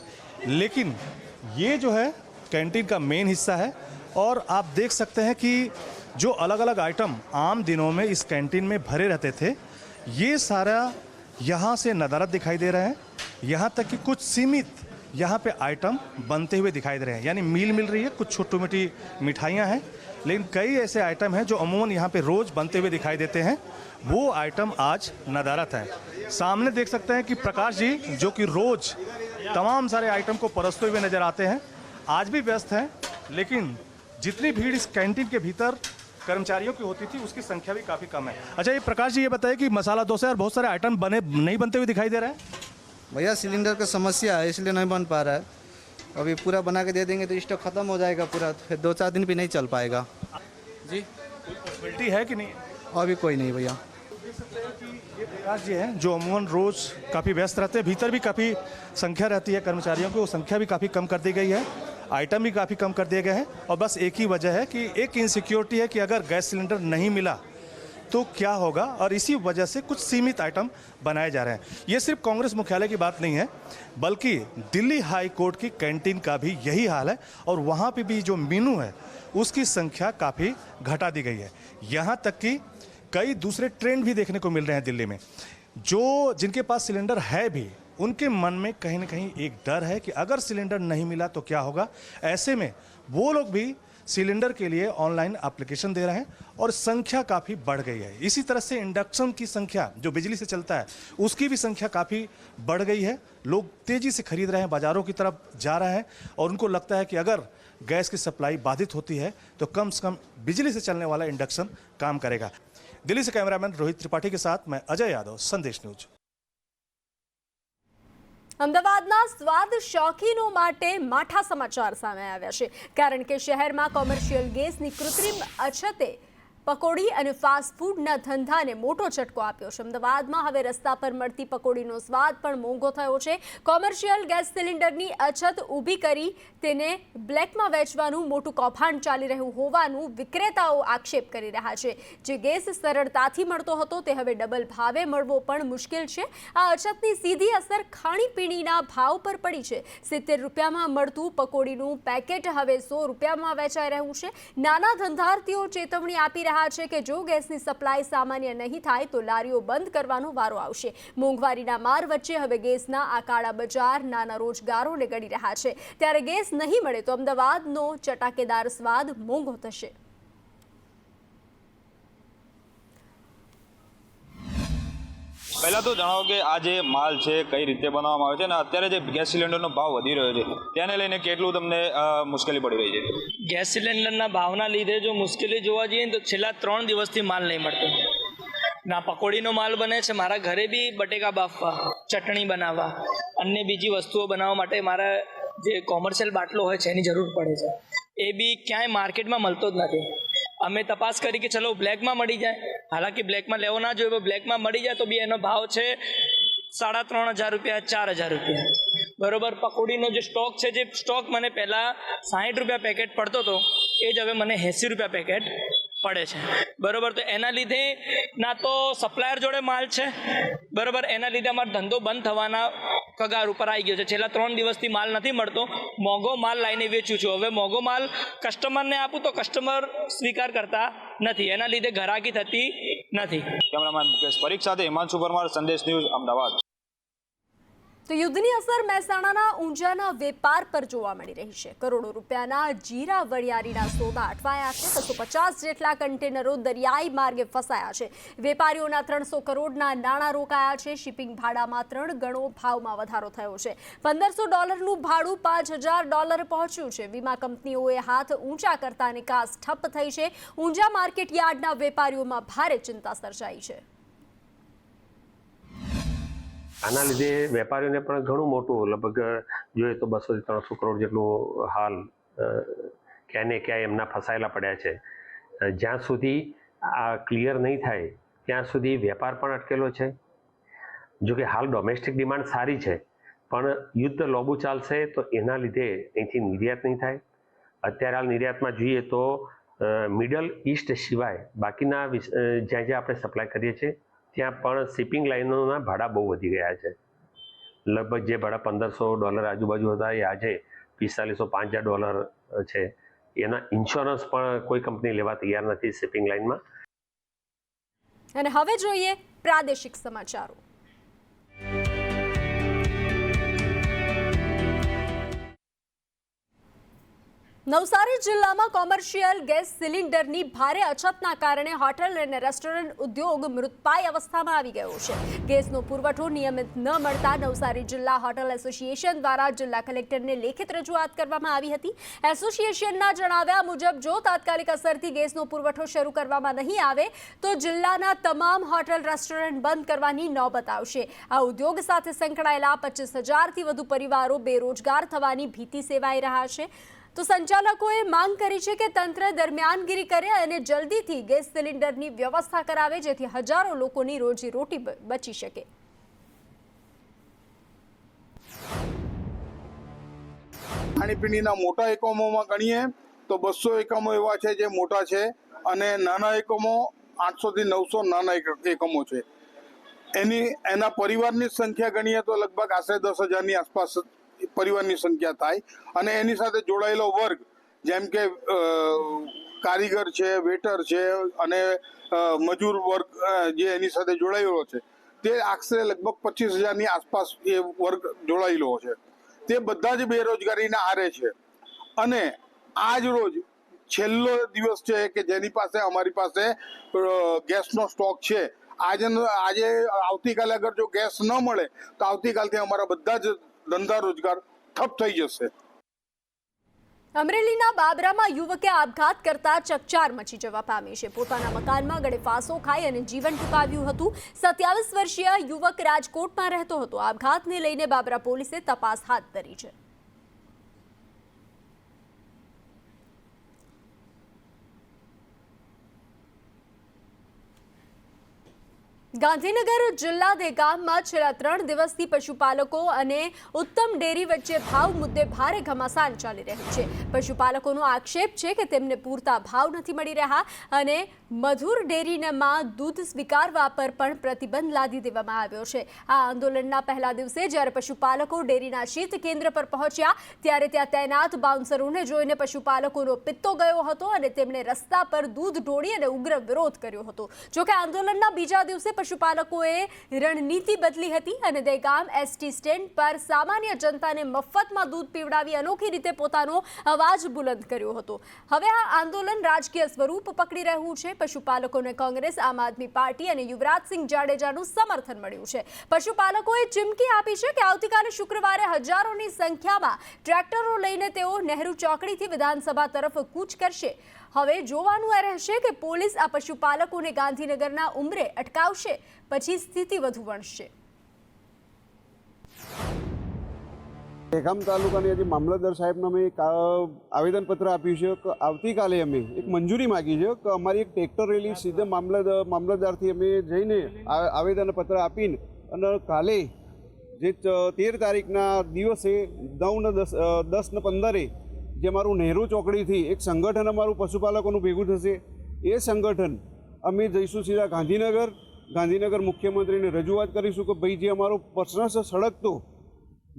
लेकिन ये जो है कैंटीन का मेन हिस्सा है और आप देख सकते हैं कि जो अलग अलग आइटम आम दिनों में इस कैंटीन में भरे रहते थे, ये सारा यहाँ से नदारद दिखाई दे रहे हैं। यहाँ तक कि कुछ सीमित यहाँ पे आइटम बनते हुए दिखाई दे रहे हैं, यानी मील मिल रही है, कुछ छोटी मोटी मिठाइयाँ हैं, लेकिन कई ऐसे आइटम हैं जो अमूमन यहाँ पे रोज़ बनते हुए दिखाई देते हैं, वो आइटम आज नदारत है। सामने देख सकते हैं कि प्रकाश जी जो कि रोज़ तमाम सारे आइटम को परोसते हुए नज़र आते हैं, आज भी व्यस्त हैं, लेकिन जितनी भीड़ इस कैंटीन के भीतर कर्मचारियों की होती थी उसकी संख्या भी काफ़ी कम है। अच्छा, ये प्रकाश जी ये बताइए कि मसाला डोसा और बहुत सारे आइटम नहीं बनते हुए दिखाई दे रहे हैं। भैया सिलेंडर का समस्या है, इसलिए नहीं बन पा रहा है। अभी पूरा बना के दे देंगे तो स्टॉक खत्म हो जाएगा पूरा, फिर 2-4 दिन भी नहीं चल पाएगा जी। कोई पॉसिबिलिटी है कि नहीं? अभी कोई नहीं भैया। ये प्रकाश जी हैं जो अमूमन रोज़ काफ़ी व्यस्त रहते हैं, भीतर भी काफ़ी संख्या रहती है कर्मचारियों की, वो संख्या भी काफ़ी कम कर दी गई है, आइटम भी काफ़ी कम कर दिए गए हैं और बस एक ही वजह है कि एक इनसिक्योरिटी है कि अगर गैस सिलेंडर नहीं मिला तो क्या होगा, और इसी वजह से कुछ सीमित आइटम बनाए जा रहे हैं। ये सिर्फ कांग्रेस मुख्यालय की बात नहीं है, बल्कि दिल्ली हाई कोर्ट की कैंटीन का भी यही हाल है और वहाँ पे भी जो मेनू है उसकी संख्या काफ़ी घटा दी गई है। यहाँ तक कि कई दूसरे ट्रेंड भी देखने को मिल रहे हैं दिल्ली में। जो जिनके पास सिलेंडर है भी, उनके मन में कहीं ना कहीं एक डर है कि अगर सिलेंडर नहीं मिला तो क्या होगा। ऐसे में वो लोग भी सिलेंडर के लिए ऑनलाइन एप्लीकेशन दे रहे हैं और संख्या काफ़ी बढ़ गई है। इसी तरह से इंडक्शन की संख्या जो बिजली से चलता है उसकी भी संख्या काफ़ी बढ़ गई है। लोग तेज़ी से खरीद रहे हैं, बाज़ारों की तरफ जा रहे हैं और उनको लगता है कि अगर गैस की सप्लाई बाधित होती है तो कम से कम बिजली से चलने वाला इंडक्शन काम करेगा। दिल्ली से कैमरामैन रोहित त्रिपाठी के साथ मैं अजय यादव, संदेश न्यूज। અમદાવાદના સ્વાદ શોખીનો માટે માઠા સમાચાર સામે આવ્યા છે, કારણ કે શહેરમાં કોમર્શિયલ ગેસની કૃત્રિમ અછતે પકોડી અને ફાસ્ટ ફૂડના ધંધાને મોટો ઝટકો આપ્યો છે. અમદાવાદમાં હવે રસ્તા પર મળતી પકોડીનો સ્વાદ પણ મોંઘો થયો છે. કોમર્શિયલ ગેસ સિલિન્ડરની અછત ઊભી કરી તેને બ્લેકમાં વેચવાનું મોટું કૌભાંડ ચાલી રહ્યું હોવાનું વિક્રેતાઓ આક્ષેપ કરી રહ્યા છે. જે ગેસ સરળતાથી મળતો હતો તે હવે ડબલ ભાવે મળવો પણ મુશ્કેલ છે. આ અછતની સીધી અસર ખાણીપીણીના ભાવ પર પડી છે. 70 રૂપિયામાં મળતું પકોડીનું પેકેટ હવે 100 રૂપિયામાં વેચાઈ રહ્યું છે. નાના ધંધાર્થીઓ ચેતવણી આપી રહ્યા છે કે જો ગેસની સપ્લાય સામાન્ય નહીં થાય તો લારીઓ બંધ કરવાનો વારો આવશે. મોંઘવારીના માર વચ્ચે હવે ગેસના આ કાળા બજાર નાના રોજગારોને ગળી રહ્યા છે. ત્યારે ગેસ નહીં મળે તો અમદાવાદનો ચટાકેદાર સ્વાદ મોંઘો થશે. પહેલાં તો જણાવો કે આ જે માલ છે કઈ રીતે બનાવવામાં આવે છે અને અત્યારે જે ગેસ સિલિન્ડરનો ભાવ વધી રહ્યો છે તેને લઈને કેટલું તમને મુશ્કેલી પડી રહી છે? ગેસ સિલિન્ડરના ભાવના લીધે જો મુશ્કેલી જોવા જઈએ તો છેલ્લા 3 દિવસથી માલ નહીં મળતો. ના પકોડીનો માલ બને છે, મારા ઘરે બી બટેકા બાફવા, ચટણી બનાવવા, અન્ય બીજી વસ્તુઓ બનાવવા માટે મારા જે કોમર્શિયલ બાટલો હોય છે એની જરૂર પડે છે. એ બી ક્યાંય માર્કેટમાં મળતો જ નથી. અમે તપાસ કરી કે ચલો બ્લેકમાં મળી જાય, હાલાકી બ્લેકમાં લેવો ના જોઈએ, બ્લેકમાં મળી જાય તો બી એનો ભાવ છે 3,500 રૂપિયા, 4,000 રૂપિયા. બરોબર. પકોડીનો જે સ્ટોક છે, જે સ્ટોક મને પહેલાં 60 રૂપિયા પેકેટ પડતો હતો એ જ હવે મને 80 રૂપિયા પેકેટ પડે છે. બરોબર. તો એના લીધે ના તો સપ્લાયર જોડે માલ છે, બરોબર, એના લીધે અમારો ધંધો બંધ થવાના કગાર ઉપર આવી ગયો છે. છેલ્લા 3 દિવસથી માલ નથી મળતો. મોંઘો માલ લાવીને વેચું છું. હવે મોંઘો માલ કસ્ટમરને આપું તો કસ્ટમર સ્વીકાર કરતા નથી, એના લીધે ઘરાકી થતી નથી. કેમેરામેન મુકેશ પરીખ સાથે હિમાંશુ પરમાર, સંદેશ ન્યૂઝ, અમદાવાદ. તો યુદ્ધની અસર મહેસાણાના ઊંઝાના વેપાર પર જોવા મળી રહી છે. કરોડો રૂપિયાના જીરા વરિયાળીના સોદા અટવાયા છે. 250 જેટલા કન્ટેનરો દરિયાઈ માર્ગે ફસાયા છે. વેપારીઓના 300 કરોડના નાણાં રોકાયા છે. શિપિંગ ભાડામાં 3 ગણો ભાવમાં વધારો થયો છે. $1500નું ભાડું $5000 પહોંચ્યું છે. વીમા કંપનીઓએ હાથ ઊંચા કરતા નિકાસ ઠપ થઈ છે. ઊંઝા માર્કેટ યાર્ડના વેપારીઓમાં ભારે ચિંતા સર્જાઈ છે. આના લીધે વેપારીઓને પણ ઘણું મોટું લગભગ જોઈએ તો 200 થી 300 કરોડ જેટલું હાલ ક્યાંય ને ક્યાંય એમના ફસાયેલા પડ્યા છે. જ્યાં સુધી આ ક્લિયર નહીં થાય ત્યાં સુધી વેપાર પણ અટકેલો છે. જો કે હાલ ડોમેસ્ટિક ડિમાન્ડ સારી છે, પણ યુદ્ધ લોબુ ચાલશે તો એના લીધે અહીંથી નિર્યાત નહીં થાય. અત્યારે હાલ નિર્યાતમાં જોઈએ તો મિડલ ઈસ્ટ સિવાય બાકીના જ્યાં જ્યાં આપણે સપ્લાય કરીએ છીએ ત્યાં પણ શિપિંગ લાઇનોના ભાડા બહુ વધી ગયા છે. લગભગ જે ભાડા $1500 આજુબાજુ હતા એ આજે $4500-5000 છે. એના ઇન્સ્યોરન્સ પણ કોઈ કંપની લેવા તૈયાર નથી શિપિંગ લાઇનમાં. અને હવે જોઈએ પ્રાદેશિક સમાચારો. નવસારી જિલ્લામાં કોમર્શિયલ ગેસ સિલિન્ડરની ભારે અછતના કારણે હોટેલ અને રેસ્ટોરન્ટ ઉદ્યોગ મૃતપાય અવસ્થામાં આવી ગયો છે. ગેસનો પુરવઠો નિયમિત ન મળતા નવસારી જિલ્લા હોટેલ એસોસિએશન દ્વારા જિલ્લા કલેક્ટરને લેખિત રજૂઆત કરવામાં આવી હતી. એસોસિએશનના જણાવ્યા મુજબ જો તાત્કાલિક અસરથી ગેસનો પુરવઠો શરૂ કરવામાં નહીં આવે તો જિલ્લાના તમામ હોટેલ રેસ્ટોરન્ટ બંધ કરવાની નોબત આવશે. આ ઉદ્યોગ સાથે સંકળાયેલા 25000થી વધુ પરિવારો બેરોજગાર થવાની ભીતિ સેવાઈ રહ્યા છે. તો સંચાલકોએ માંગ કરી છે કે તંત્ર દરમિયાનગીરી કરે અને જલ્દીથી ગેસ સિલિન્ડરની વ્યવસ્થા કરાવે જેથી હજારો લોકોની રોજીરોટી બચી શકે. ખાણીપીણીના મોટા એકમોમાં ગણીએ તો 200 એકમો એવા છે જે મોટા છે અને નાના એકમો 800 થી 900 નાના એકમો છે. એના પરિવારની સંખ્યા ગણીએ તો લગભગ આશરે 10,000ની આસપાસ પરિવારની સંખ્યા થાય. અને એની સાથે જોડાયેલો વર્ગ જેમ કે કારીગર છે, વેટર છે અને મજૂર વર્ગ જે એની સાથે જોડાયેલો છે તે આશરે લગભગ 25,000ની આસપાસ એ વર્ગ જોડાયેલો છે. તે બધા જ બેરોજગારીના આરે છે. અને આજ રોજ છેલ્લો દિવસ છે કે જેની પાસે અમારી પાસે ગેસનો સ્ટોક છે. આજે આવતીકાલે અગર જો ગેસ ન મળે તો આવતીકાલથી અમારા બધા જ ધંધા રોજગાર ઠપ થઈ જશે. અમરેલીના બાબરામાં યુવકે આપઘાત કરતા ચકચાર મચી જવા પામી છે. પોતાના મકાનમાં ગળે ફાંસો ખાઈ અને જીવન ટૂંકાવ્યું હતું. 27 વર્ષીય યુવક રાજકોટમાં રહેતો હતો. આપઘાતને લઈને બાબરા પોલીસે તપાસ હાથ ધરી છે. ગાંધીનગર જિલ્લા દેગામમાં છેલ્લા 3 દિવસથી પશુપાલકો અને ઉત્તમ ડેરી વચ્ચે ભાવ મુદ્દે ભારે ઘમાસાન ચાલી રહ્યું છે. પશુપાલકોનો આક્ષેપ છે કે તેમને પૂરતા ભાવ નથી મળી રહ્યા અને મધુર ડેરીમાં દૂધ સ્વીકારવા પર પણ પ્રતિબંધ લાદી દેવામાં આવ્યો છે. આ આંદોલનના પહેલા દિવસે જ્યારે પશુપાલકો ડેરીના શીત કેન્દ્ર પર પહોંચ્યા ત્યારે ત્યાં તૈનાત બાઉન્સરોને જોઈને પશુપાલકોનો પિત્તો ગયો હતો અને તેમણે રસ્તા પર દૂધ ઢોળી અને ઉગ્ર વિરોધ કર્યો હતો. જોકે આંદોલનના બીજા દિવસે પશુપાલકોએ રણનીતિ બદલી હતી અને દેગામ એસટી સ્ટેન્ડ પર સામાન્ય જનતાને મફતમાં દૂધ પીવડાવી અનોખી રીતે પોતાનો અવાજ બુલંદ કર્યો હતો. હવે આ આંદોલન રાજકીય સ્વરૂપ પકડી રહ્યું છે. પશુપાલકોને કોંગ્રેસ, આમ આદમી પાર્ટી અને યુવરાજસિંહ જાડેજાનું સમર્થન મળ્યું છે. પશુપાલકોએ ચીમકી આપી છે કે આવતીકાલે શુક્રવારે હજારોની સંખ્યામાં ટ્રેક્ટરો લઈને તેઓ નહેરુ ચોકડીથી વિધાનસભા તરફ કૂચ કરશે. હવે જોવાનું એ રહેશે કે પોલીસ આ પશુપાલકોને ગાંધીનગરના ઉંબરે અટકાવશે પછી સ્થિતિ વધુ વણશે. દહેગામ તાલુકાની આજે મામલતદાર સાહેબને અમે એક આવેદનપત્ર આપ્યું છે કે આવતીકાલે અમે એક મંજૂરી માગી છે કે અમારી એક ટ્રેક્ટર રેલી સીધા મામલતદારથી અમે જઈને આવેદનપત્ર આપીને અને કાલે જે 13 તારીખના દિવસે 9 ને 10 ને 15 જે મારું નહેરુ ચોકડીથી એક સંગઠન અમારું પશુપાલકોનું ભેગું થશે. એ સંગઠન અમે જઈશું સીધા ગાંધીનગર મુખ્યમંત્રીને રજૂઆત કરીશું કે ભાઈ જે અમારો પ્રશ્ન છે સળગતો,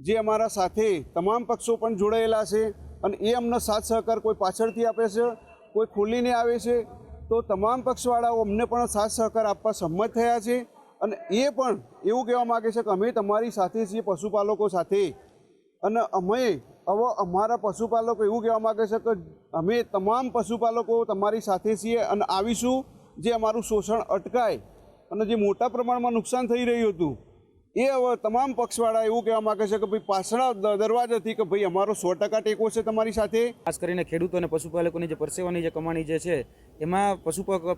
જે અમારા સાથે તમામ પક્ષો પણ જોડાયેલા છે અને એ અમને સાથ સહકાર કોઈ પાછળથી આપે છે, કોઈ ખોલીને આવે છે, તો તમામ પક્ષવાળાઓ અમને પણ સાથ સહકાર આપવા સંમત થયા છે અને એ પણ એવું કહેવા માગે છે કે અમે તમારી સાથે છીએ પશુપાલકો સાથે, અને અમે હવે અમારા પશુપાલકો એવું કહેવા માગે છે કે અમે તમામ પશુપાલકો તમારી સાથે છીએ અને આવીશું, જે અમારું શોષણ અટકાય અને જે મોટા પ્રમાણમાં નુકસાન થઈ રહ્યું હતું એ હવે તમામ પક્ષવાળા એવું કહેવા માગે છે કે ભાઈ પાછળના દરવાજાથી કે ભાઈ અમારો 100% ટેકો છે તમારી સાથે. ખાસ કરીને ખેડૂતો અને પશુપાલકોની જે પરસેવાની જે કમાણી જે છે એમાં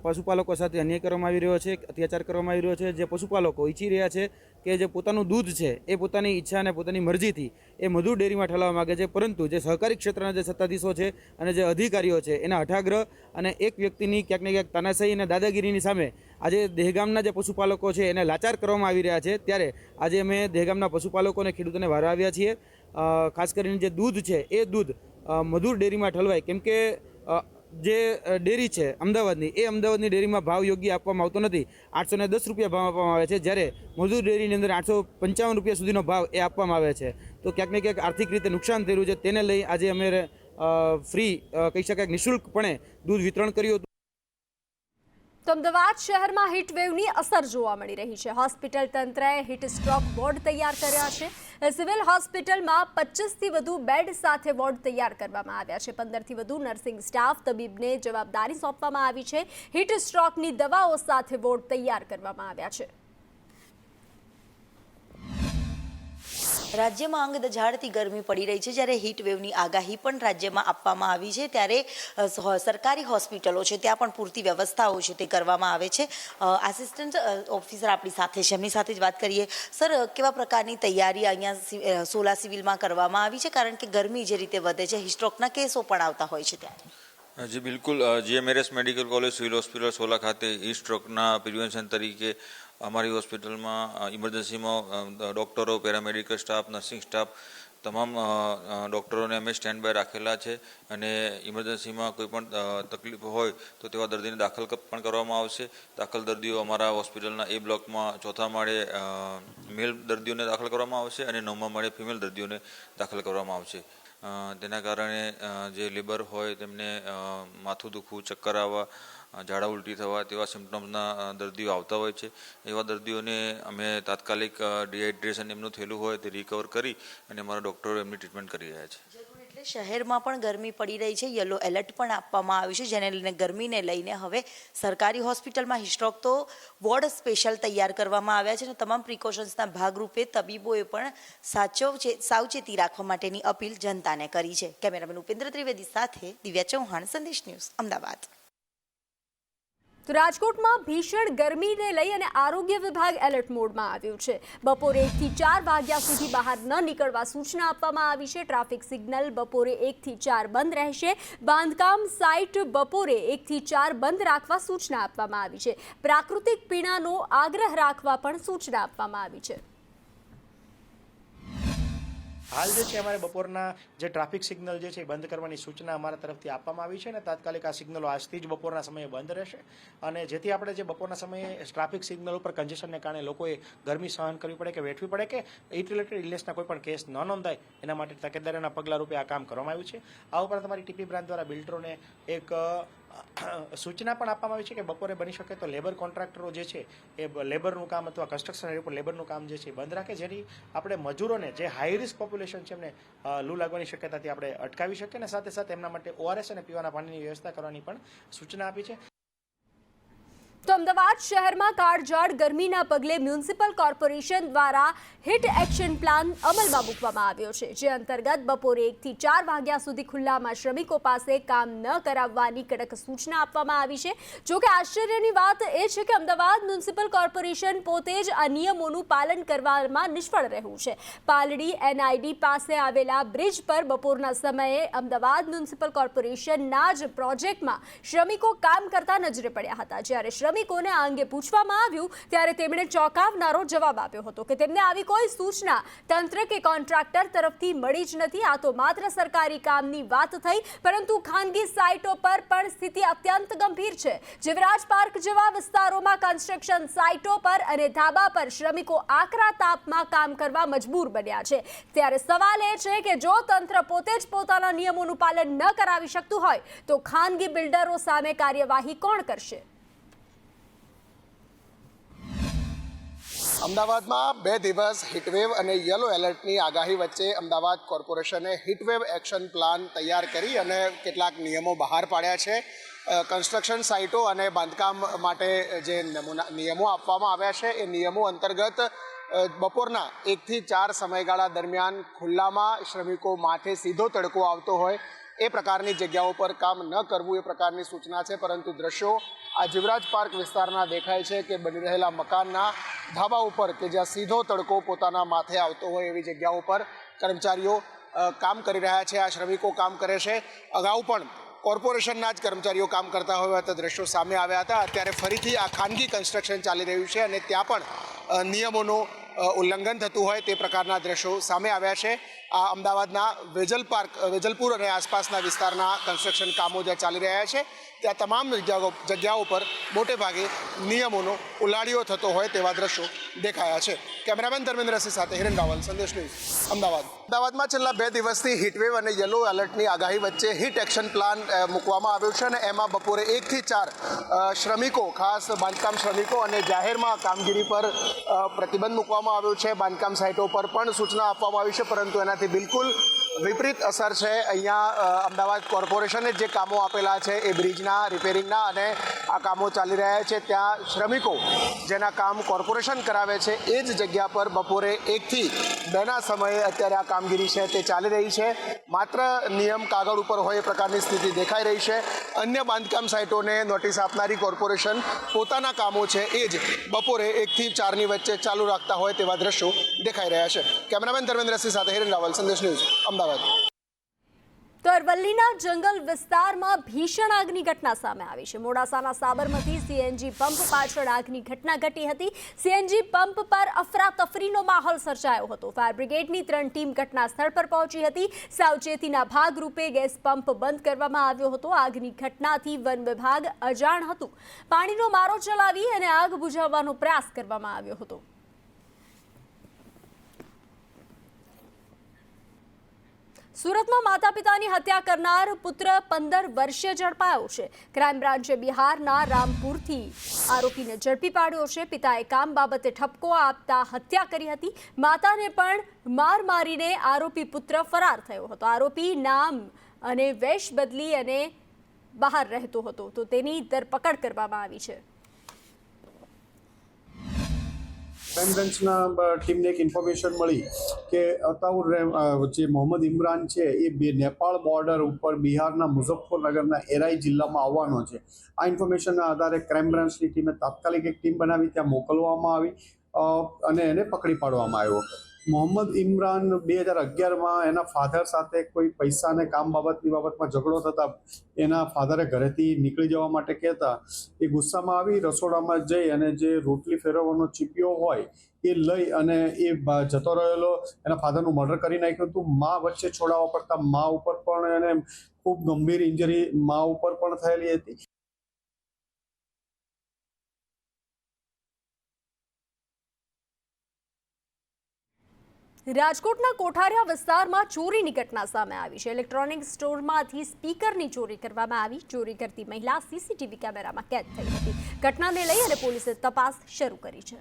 પશુપાલકો સાથે અન્યાય કરવામાં આવી રહ્યો છે, અત્યાચાર કરવામાં આવી રહ્યો છે. જે પશુપાલકો ઈચ્છી રહ્યા છે કે જે પોતાનું દૂધ છે એ પોતાની ઈચ્છા અને પોતાની મરજીથી એ મધુર ડેરીમાં ઠલાવવા માગે છે, પરંતુ જે સહકારી ક્ષેત્રના જે સત્તાધીશો છે અને જે અધિકારીઓ છે એના હઠાગ્રહ અને એક વ્યક્તિની ક્યાંક ને ક્યાંક તાનાશાહી અને દાદાગીરીની સામે આજે દહેગામના જે પશુપાલકો છે એને લાચાર કરવામાં આવી રહ્યા છે. ત્યારે આજે અમે દહેગામના પશુપાલકો અને ખેડૂતોને વારવા આવ્યા છીએ. ખાસ કરીને જે દૂધ છે એ દૂધ મધુર ડેરીમાં ઠલવાય, કેમ કે જે ડેરી છે અમદાવાદની ડેરીમાં ભાવ યોગ્ય આપવામાં આવતો નથી. 810 રૂપિયા ભાવ આપવામાં આવે છે, જ્યારે મધુર ડેરીની અંદર 855 રૂપિયા સુધીનો ભાવ એ આપવામાં આવે છે. તો ક્યાંક ને ક્યાંક આર્થિક રીતે નુકસાન થઈ રહ્યું છે. તેને લઈ આજે અમે ફ્રી કહી શકાય નિઃશુલ્કપણે દૂધ વિતરણ કર્યું હતું. તો અમદાવાદ શહેરમાં હીટવેવની અસર જોવા મળી રહી છે. હોસ્પિટલ તંત્રએ હીટ સ્ટ્રોક વોર્ડ તૈયાર કર્યા છે. સિવિલ હોસ્પિટલમાં 25થી વધુ બેડ સાથે વોર્ડ તૈયાર કરવામાં આવ્યા છે. 15થી વધુ નર્સિંગ સ્ટાફ તબીબને જવાબદારી સોંપવામાં આવી છે. હીટ સ્ટ્રોકની દવાઓ સાથે વોર્ડ તૈયાર કરવામાં આવ્યા છે. રાજ્યમાં અંગ દઝાડતી ગરમી પડી રહી છે, જ્યારે હીટ વેવની આગાહી પણ રાજ્યમાં આપવામાં આવી છે. ત્યારે સરકારી હોસ્પિટલો છે ત્યાં પણ પૂરતી વ્યવસ્થાઓ છે તે કરવામાં આવે છે. આસિસ્ટન્ટ ઓફિસર આપણી સાથે છે, એમની સાથે જ વાત કરીએ. સર, કેવા પ્રકારની તૈયારી અહીંયા સોલા સિવિલમાં કરવામાં આવી છે, કારણ કે ગરમી જે રીતે વધે છે હિસ્ટ્રોકના કેસો પણ આવતા હોય છે ત્યારે? જી બિલકુલ. GMRS medical college civil hospital Sola ખાતે ઈ સ્ટ્રોકના પ્રિવેન્શન તરીકે અમારી હોસ્પિટલમાં ઇમરજન્સીમાં ડૉક્ટરો, પેરામેડિકલ સ્ટાફ, નર્સિંગ સ્ટાફ તમામ ડૉક્ટરોને અમે સ્ટેન્ડ બાય રાખેલા છે. અને ઇમરજન્સીમાં કોઈ પણ તકલીફ હોય તો તેવા દર્દીને દાખલ પણ કરવામાં આવશે. દાખલ દર્દીઓ અમારા હોસ્પિટલના એ બ્લોકમાં 4થા માળે મેલ દર્દીઓને દાખલ કરવામાં આવશે અને 9મા માળે ફિમેલ દર્દીઓને દાખલ કરવામાં આવશે. તેના કારણે જે લેબર હોય તેમને માથું દુખવું, ચક્કર આવવા, ઝાડા ઉલટી થવા તેવા સિમ્પટમ્સના દર્દીઓ આવતા હોય છે. એવા દર્દીઓને અમે તાત્કાલિક ડિહાઇડ્રેશન એમનું થયેલું હોય તે રિકવર કરી અને અમારા ડૉક્ટરો એમની ટ્રીટમેન્ટ કરી રહ્યા છે. એટલે શહેરમાં પણ ગરમી પડી રહી છે, યલો એલર્ટ પણ આપવામાં આવ્યું છે, જેને લઈને ગરમીને લઈને હવે સરકારી હોસ્પિટલમાં હિસ્ટ્રોક તો વોર્ડ સ્પેશિયલ તૈયાર કરવામાં આવ્યા છે અને તમામ પ્રિકોશન્સના ભાગરૂપે તબીબોએ પણ સાવચેતી રાખવા માટેની અપીલ જનતાને કરી છે. કેમેરામેન ઉપેન્દ્ર ત્રિવેદી સાથે દિવ્યા ચૌહાણ, સંદેશ ન્યૂઝ, અમદાવાદ. તો રાજકોટમાં ભીષણ ગરમીને લઈ અને આરોગ્ય વિભાગ એલર્ટ મોડમાં આવ્યું છે. બપોરે 1 થી 4 વાગ્યા સુધી બહાર ન નીકળવા સૂચના આપવામાં આવી છે. ટ્રાફિક સિગ્નલ બપોરે 1 થી 4 બંધ રહેશે. બાંધકામ સાઇટ બપોરે 1 થી 4 બંધ રાખવા સૂચના આપવામાં આવી છે. પ્રાકૃતિક પીણાનો આગ્રહ રાખવા પણ સૂચના આપવામાં આવી છે. હાલ જે છે અમારે બપોરના જે ટ્રાફિક સિગ્નલ જે છે એ બંધ કરવાની સૂચના અમારા તરફથી આપવામાં આવી છે અને તાત્કાલિક આ સિગ્નલો આજથી જ બપોરના સમયે બંધ રહેશે. અને જેથી આપણે જે બપોરના સમયે ટ્રાફિક સિગ્નલ ઉપર કન્જેશનને કારણે લોકોએ ગરમી સહન કરવી પડે કે વેઠવી પડે કે હીટ રિલેટેડ ઇલનેસના કોઈ પણ કેસ ન નોંધાય એના માટે તકેદારીના પગલાં રૂપે આ કામ કરવામાં આવ્યું છે. આ ઉપરાંત અમારી ટીપી બ્રાન્ચ દ્વારા બિલ્ડરોને એક સૂચના પણ આપવામાં આવી છે કે બપોરે બની શકે તો લેબર કોન્ટ્રાક્ટરો જે છે એ લેબરનું કામ અથવા કન્સ્ટ્રક્શન એરિયા પર લેબરનું કામ જે છે એ બંધ રાખે, જેથી આપણે મજૂરોને જે હાઈ રિસ્ક પોપ્યુલેશન છે એમને લૂ લાગવાની શક્યતાથી આપણે અટકાવી શકીએ અને સાથે સાથે એમના માટે ORS અને પીવાના પાણીની વ્યવસ્થા કરવાની પણ સૂચના આપી છે. તો અમદાવાદ શહેરમાં કાળઝાળ ગરમીના પગલે મ્યુનિસિપલ કોર્પોરેશન દ્વારા હિટ એક્શન પ્લાન અમલમાં મૂકવામાં આવ્યો છે, જે અંતર્ગત બપોરે 1 થી 4 વાગ્યા સુધી ખુલ્લામાં શ્રમિકો પાસે કામ ન કરાવવાની કડક સૂચના આપવામાં આવી છે. જોકે આશ્ચર્યની વાત એ છે કે અમદાવાદ મ્યુનિસિપલ કોર્પોરેશન પોતે જ આ નિયમોનું પાલન કરવામાં નિષ્ફળ રહ્યું છે. પાલડી NID પાસે આવેલા બ્રિજ પર બપોરના સમયે અમદાવાદ મ્યુનિસિપલ કોર્પોરેશનના જ પ્રોજેક્ટમાં શ્રમિકો કામ કરતા નજરે પડ્યા હતા. જ્યારે શ્રમિકોને આ અંગે પૂછવામાં આવ્યું ત્યારે તેમણે ચોંકાવનારો જવાબ આપ્યો હતો કે તેમને આવી કોઈ સૂચના તંત્ર કે કોન્ટ્રાક્ટર તરફથી મળી જ નથી. આ તો માત્ર સરકારી કામની વાત થઈ, પરંતુ ખાનગી સાઇટો પર પણ સ્થિતિ અત્યંત ગંભીર છે. જીવરાજ પાર્ક જેવા વિસ્તારોમાં કન્સ્ટ્રક્શન સાઇટો પર અને ધાબા પર શ્રમિકો આકરા તાપમાં કામ કરવા મજબૂર બન્યા છે. ત્યારે સવાલ એ છે કે જો તંત્ર પોતે જ પોતાના નિયમોનું પાલન ન કરાવી શકતું હોય તો ખાનગી બિલ્ડરો સામે કાર્યવાહી કોણ કરશે? અમદાવાદમાં 2 દિવસ હીટવેવ અને યલો એલર્ટની આગાહી વચ્ચે અમદાવાદ કોર્પોરેશને હીટવેવ એક્શન પ્લાન તૈયાર કરી અને કેટલાક નિયમો બહાર પાડ્યા છે. કન્સ્ટ્રક્શન સાઇટો અને બાંધકામ માટે જે નિયમો આપવામાં આવ્યા છે એ નિયમો અંતર્ગત બપોરના 1 થી 4 સમયગાળા દરમિયાન ખુલ્લામાં શ્રમિકો માથે સીધો તડકો આવતો હોય એ પ્રકારની જગ્યાઓ પર કામ ન કરવું એ પ્રકારની સૂચના છે. પરંતુ દ્રશ્યો આ જીવરાજ પાર્ક વિસ્તારના દેખાય છે કે બની રહેલા મકાનના ધાબા ઉપર કે જ્યાં સીધો તડકો પોતાના માથે આવતો હોય એવી જગ્યાઓ પર કર્મચારીઓ કામ કરી રહ્યા છે. આ શ્રમિકો કામ કરે છે. અગાઉ પણ કોર્પોરેશનના જ કર્મચારીઓ કામ કરતા હોય તે દ્રશ્યો સામે આવ્યા હતા. અત્યારે ફરીથી આ ખાનગી કન્સ્ટ્રક્શન ચાલી રહ્યું છે અને ત્યાં પણ નિયમોનું ઉલ્લંઘન થતું હોય તે પ્રકારના દ્રશ્યો સામે આવ્યા છે. આ અમદાવાદના વેજલપુર અને આસપાસના વિસ્તારના કન્સ્ટ્રક્શન કામો જ્યાં ચાલી રહ્યા છે ત્યાં તમામ જગ્યાઓ પર મોટે ભાગે નિયમોનો ઉલાળ્યો થતો હોય તેવા દ્રશ્યો દેખાયા છે. કેમેરામેન ધર્મેન્દ્રસિંહ સાથે હિરેન રાવલ, સંદેશ ન્યૂઝ, અમદાવાદ. અમદાવાદમાં છેલ્લા 2 દિવસથી હીટવેવ અને યલો એલર્ટની આગાહી વચ્ચે હીટ એક્શન પ્લાન મૂકવામાં આવ્યો છે અને એમાં બપોરે 1 થી 4 શ્રમિકો, ખાસ બાંધકામ શ્રમિકો અને જાહેરમાં કામગીરી પર પ્રતિબંધ મૂકવામાં આવ્યો છે. બાંધકામ સાઇટો પર પણ સૂચના આપવામાં આવી છે, પરંતુ એનાથી બિલકુલ વિપરીત અસર છે. અહીંયા અમદાવાદ કોર્પોરેશને જે કામો આપેલા છે એ બ્રિજના રિપેરિંગના અને આ કામો ચાલી રહ્યા છે ત્યાં શ્રમિકો જેના કામ કોર્પોરેશન કરાવે છે એ જ જગ્યા પર બપોરે 1 થી 2ના સમયે અત્યારે આ કામગીરી છે તે ચાલી રહી છે. માત્ર નિયમ કાગળ ઉપર હોય એ પ્રકારની સ્થિતિ દેખાઈ રહી છે. અન્ય બાંધકામ સાઇટોને નોટિસ આપનારી કોર્પોરેશન પોતાના કામો છે એ જ બપોરે 1 થી 4ની વચ્ચે ચાલુ રાખતા હોય તેવા દ્રશ્યો દેખાઈ રહ્યા છે. કેમેરામેન ધર્મેન્દ્રસિંહ સાથે હિરેન રાવલ, સંદેશ ન્યૂઝ, અમદાવાદ. તો અરવલ્લીના જંગલ વિસ્તારમાં ભીષણ આગની ઘટના સામે આવી છે. મોડાસાના સાબરમતી સીએનજી પંપ પાછળ આગની ઘટના ઘટી હતી. સીએનજી પંપ પર અફરાતફરીનો માહોલ સર્જાયો હતો. ફાયર બ્રિગેડની 3 ટીમ ઘટના સ્થળ પર પહોંચી હતી. સાવચેતીના ભાગરૂપે ગેસ પંપ બંધ કરવામાં આવ્યો હતો. આગની ઘટનાથી વન વિભાગ અજાણ હતું. પાણીનો મારો ચલાવી અને આગ બુઝાવવાનો પ્રયાસ કરવામાં આવ્યો હતો. સુરતમાં માતા પિતાની હત્યા કરનાર પુત્ર 15 વર્ષીય ઝડપાયો છે. ક્રાઇમ બ્રાન્ચે બિહારના રામપુરથી આરોપીને ઝડપી પાડ્યો છે. પિતાએ કામ બાબતે ઠપકો આપતા હત્યા કરી હતી. માતાને પણ માર મારીને આરોપી પુત્ર ફરાર થયો હતો. આરોપી નામ અને વેશ બદલી અને બહાર રહેતો હતો, તો તેની ધરપકડ કરવામાં આવી છે. ક્રાઇમ બ્રાન્ચના ટીમને એક ઇન્ફોર્મેશન મળી કે અતાઉર જે મોહમ્મદ ઇમરાન છે એ નેપાળ બોર્ડર ઉપર બિહારના મુઝફ્ફરનગરના એરાઈ જિલ્લામાં આવવાનો છે. આ ઇન્ફોર્મેશનના આધારે ક્રાઇમ બ્રાન્ચની ટીમે તાત્કાલિક એક ટીમ બનાવી ત્યાં મોકલવામાં આવી અને એને પકડી પાડવામાં આવ્યો. મોહમ્મદ ઇમરાન 2011માં એના ફાધર સાથે કોઈ પૈસા અને કામ બાબતમાં ઝઘડો થતા એના ફાધરે ઘરેથી નીકળી જવા માટે કહેતા એ ગુસ્સામાં આવી રસોડામાં જઈ અને જે રોટલી ફેરવવાનો ચીપિયો હોય એ લઈ અને એ જતો રહેલો. એના ફાધરનું મર્ડર કરી નાખ્યું હતું. મા વચ્ચે છોડાવવા પડતા મા ઉપર પણ એને ખૂબ ગંભીર ઇન્જરી મા ઉપર પણ થયેલી હતી. રાજકોટના કોઠારિયા વિસ્તારમાં ચોરીની ઘટના સામે આવી છે. ઇલેક્ટ્રોનિક સ્ટોરમાંથી સ્પીકરની ચોરી કરવામાં આવી. ચોરી કરતી મહિલા સીસીટીવી કેમેરામાં કેદ થઈ હતી. ઘટનાને લઈ અને પોલીસે તપાસ શરૂ કરી છે.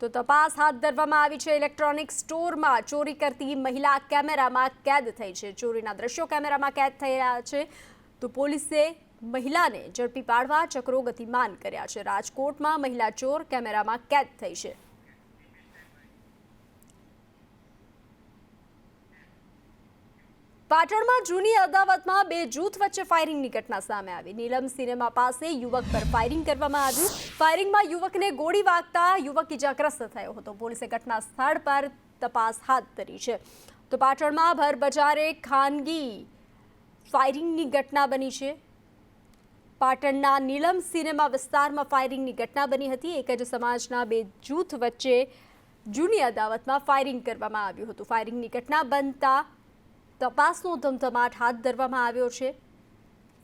તો તપાસ હાથ ધરવામાં આવી છે. ઇલેક્ટ્રોનિક સ્ટોરમાં ચોરી કરતી મહિલા કેમેરામાં કેદ થઈ છે. ચોરીના દ્રશ્યો કેમેરામાં કેદ થઈ રહ્યા છે. તો પોલીસે મહિલાને ઝડપી પાડવા ચક્રો ગતિમાન કર્યા છે. રાજકોટમાં મહિલા ચોર કેમેરામાં કેદ થઈ છે. પાટણમાં જૂની અદાવતમાં 2 જૂથ વચ્ચે ફાયરિંગની ઘટના સામે આવી. નીલમ સિનેમા પાસે યુવક પર ફાયરિંગ કરવામાં આવ્યું. ફાયરિંગમાં યુવકને ગોળી વાગતા યુવક ઇજાગ્રસ્ત થયો હતો. પોલીસે ઘટના સ્થળ પર તપાસ હાથ ધરી છે. તો પાટણમાં ભર બજારે ખાનગી ફાયરિંગની ઘટના બની છે. પાટણના નીલમ સિનેમા વિસ્તારમાં ફાયરિંગની ઘટના બની હતી. એક જ સમાજના 2 જૂથ વચ્ચે જૂની અદાવતમાં ફાયરિંગ કરવામાં આવ્યું હતું. ફાયરિંગની ઘટના બનતા તપાસનો ધમધમાટ હાથ ધરવામાં આવ્યો છે.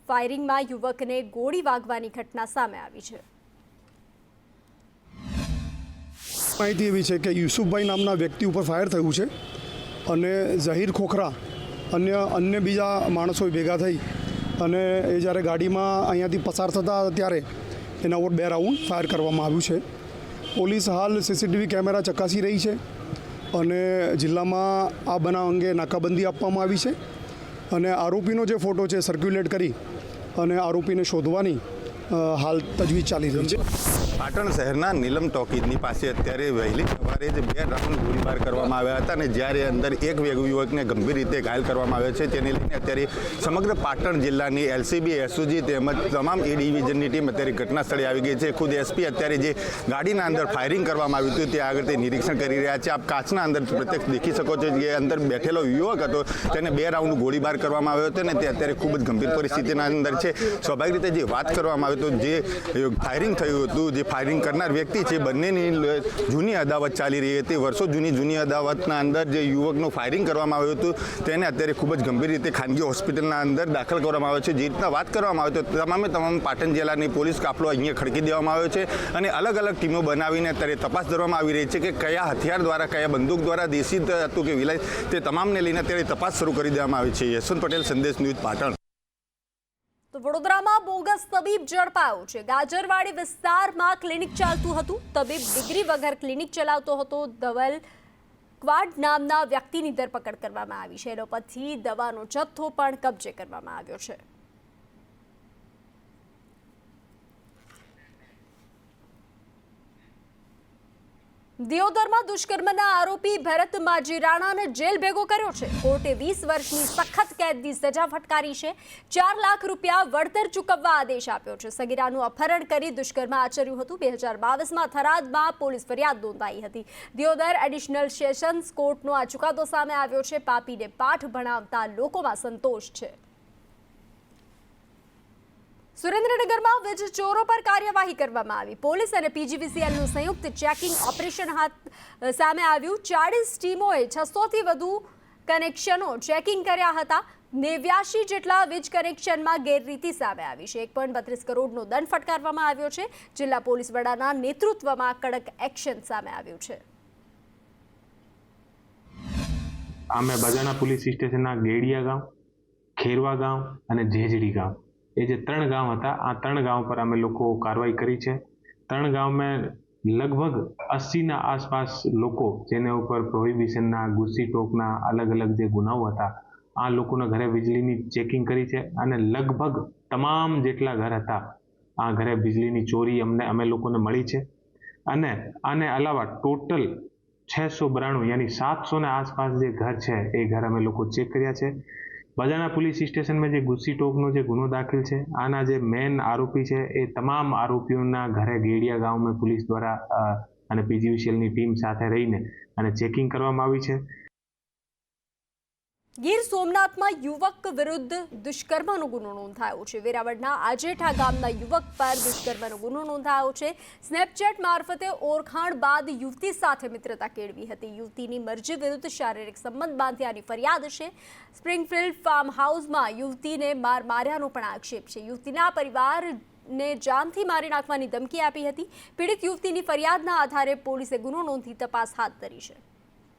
ફાયરિંગમાં યુવકને ગોળી વાગવાની ઘટના સામે આવી છે. માહિતી એવી છે કે યુસુફભાઈ નામના વ્યક્તિ ઉપર ફાયર થયું છે અને ઝહીર ખોખરા અન્ય બીજા માણસો ભેગા થઈ અને એ જ્યારે ગાડીમાં અહીંયાથી પસાર થતા ત્યારે એના ઉપર 2 રાઉન્ડ ફાયર કરવામાં આવ્યું છે. પોલીસ હાલ સીસીટીવી કેમેરા ચકાસી રહી છે અને જિલ્લામાં આ બનાવ અંગે નાકાબંધી આપવામાં આવી છે અને આરોપીનો જે ફોટો છે સર્ક્યુલેટ કરી અને આરોપીને શોધવાની હાલ તજવીજ ચાલી રહી છે. પાટણ શહેરના નીલમ ટોકીજની પાસે અત્યારે વહેલી સવારે જ 2 રાઉન્ડ ગોળીબાર કરવામાં આવ્યા હતા અને જ્યારે અંદર એક યુવકને ગંભીર રીતે ઘાયલ કરવામાં આવ્યો છે તેને લઈને અત્યારે સમગ્ર પાટણ જિલ્લાની એલસીબી, એસઓજી તેમજ તમામ એ ડિવિઝનની ટીમ અત્યારે ઘટના સ્થળે આવી ગઈ છે. ખુદ એસપી અત્યારે જે ગાડીના અંદર ફાયરિંગ કરવામાં આવ્યું હતું તે આગળ તે નિરીક્ષણ કરી રહ્યા છે. આપ કાચના અંદર પ્રત્યક્ષ દેખી શકો છો કે અંદર બેઠેલો યુવક હતો તેને 2 રાઉન્ડ ગોળીબાર કરવામાં આવ્યો હતો અને તે અત્યારે ખૂબ જ ગંભીર પરિસ્થિતિના અંદર છે. સ્વાભાવિક રીતે જે વાત કરવામાં આવે તો જે ફાયરિંગ થયું હતું, જે ફાયરિંગ કરનાર વ્યક્તિ છે બંનેની જૂની અદાવત ચાલી રહી હતી. વર્ષો જૂની અદાવતના અંદર જે યુવકનું ફાયરિંગ કરવામાં આવ્યું હતું તેને અત્યારે ખૂબ જ ગંભીર રીતે ખાનગી હોસ્પિટલના અંદર દાખલ કરવામાં આવ્યો છે. જે રીતના વાત કરવામાં આવે તો તમામ પાટણ જિલ્લાની પોલીસ કાફલો અહીંયા ખડકી દેવામાં આવ્યો છે અને અલગ અલગ ટીમો બનાવીને અત્યારે તપાસ કરવામાં આવી રહી છે કે કયા હથિયાર દ્વારા, કયા બંદૂક દ્વારા દેશી હતું કે વિલાય તે તમામને લઈને અત્યારે તપાસ શરૂ કરી દેવામાં આવી છે. યશવંત પટેલ, સંદેશ ન્યૂઝ, પાટણ. તો વડોદરામાં બોગસ તબીબ ઝડપાયો છે. ગાજરવાડી વિસ્તારમાં ક્લિનિક ચાલતું હતું. તબીબ ડિગ્રી વગર ક્લિનિક ચલાવતો હતો. ધવલ ક્વાડ નામના વ્યક્તિની ધરપકડ કરવામાં આવી છે. એનો પછી દવાનો જથ્થો પણ કબજે કરવામાં આવ્યો છે. દિયોદરમાં દુષ્કર્મના આરોપી ભરત માજી રાણાને જેલ ભેગો કર્યો છે. કોર્ટે 20 વર્ષની સખત કેદની સજા ફટકારી છે. 4 લાખ રૂપિયા વળતર ચૂકવવા આદેશ આપ્યો છે. સગીરાનું અપહરણ કરી દુષ્કર્મ આચર્યું હતું. 2022માં થરાદમાં પોલીસ ફરિયાદ નોંધાઈ હતી. દિયોદર એડિશનલ સેશન્સ કોર્ટનો આ ચુકાદો સામે આવ્યો છે. પાપીને પાઠ ભણાવતા લોકોમાં સંતોષ છે. સુરેન્દ્રનગરમાં વીજ ચોરો પર કાર્યવાહી કરવામાં આવી. પોલીસ અને પીજીવીસીએલનું સંયુક્ત ચેકિંગ ઓપરેશન સામે આવ્યું. 40 ટીમોએ 600 થી વધુ કનેક્શનો ચેકિંગ કર્યા હતા. 89 જેટલા વીજ કનેક્શનમાં ગેરરીતિ સામે આવી છે. 1.32 કરોડનો દંડ ફટકારવામાં આવ્યો છે. જિલ્લા પોલીસ વડાના નેતૃત્વમાં કડક એક્શન સામે આવ્યું છે. અમે બજાના પોલીસ સ્ટેશનના ગેડિયા ગામ, ખેરવા ગામ અને જેજડી ગામ એ જે 3 ગામ હતા આ 3 ગામ પર અમે લોકો કાર્યવાહી કરી છે. 3 ગામમાં લગભગ 80ના આસપાસ લોકો જેને ઉપર પ્રોહિબિશનના, ગુસ્સી ટોકના અલગ અલગ જે ગુનાઓ હતા આ લોકોના ઘરે વીજળીની ચેકિંગ કરી છે અને લગભગ તમામ જેટલા ઘર હતા આ ઘરે વીજળીની ચોરી અમે લોકોને મળી છે. અને આને અલાવા ટોટલ 692 યાની 700ના આસપાસ જે ઘર છે એ ઘર અમે લોકો ચેક કર્યા છે. બજાના પોલીસ સ્ટેશનમાં જે ગુસ્સી ટોકનો જે ગુનો દાખલ છે આના જે મેન આરોપી છે એ તમામ આરોપીઓના ઘરે ગેડિયા ગામમાં પોલીસ દ્વારા અને પીજીવીસીએલની ટીમ સાથે રહીને અને ચેકિંગ કરવામાં આવી છે. ગીર સોમનાથમાં યુવક વિરુદ્ધ દુષ્કર્મનો ગુનો નોંધાયો છે. વેરાવળના આજેઠા ગામના યુવક પર દુષ્કર્મનો ગુનો નોંધાયો છે. સ્નેપચેટ મારફતે ઓળખાણ બાદ યુવતી સાથે મિત્રતા કેળવી હતી. યુવતીની મરજી વિરુદ્ધ શારીરિક સંબંધ બાંધ્યાની ફરિયાદ છે. સ્પ્રિંગફિલ્ડ ફાર્મ હાઉસમાં યુવતીને માર્યાનો પણ આક્ષેપ છે. યુવતીના પરિવારને જાનથી મારી નાખવાની ધમકી આપી હતી. પીડિત યુવતીની ફરિયાદના આધારે પોલીસે ગુનો નોંધી તપાસ હાથ ધરી છે.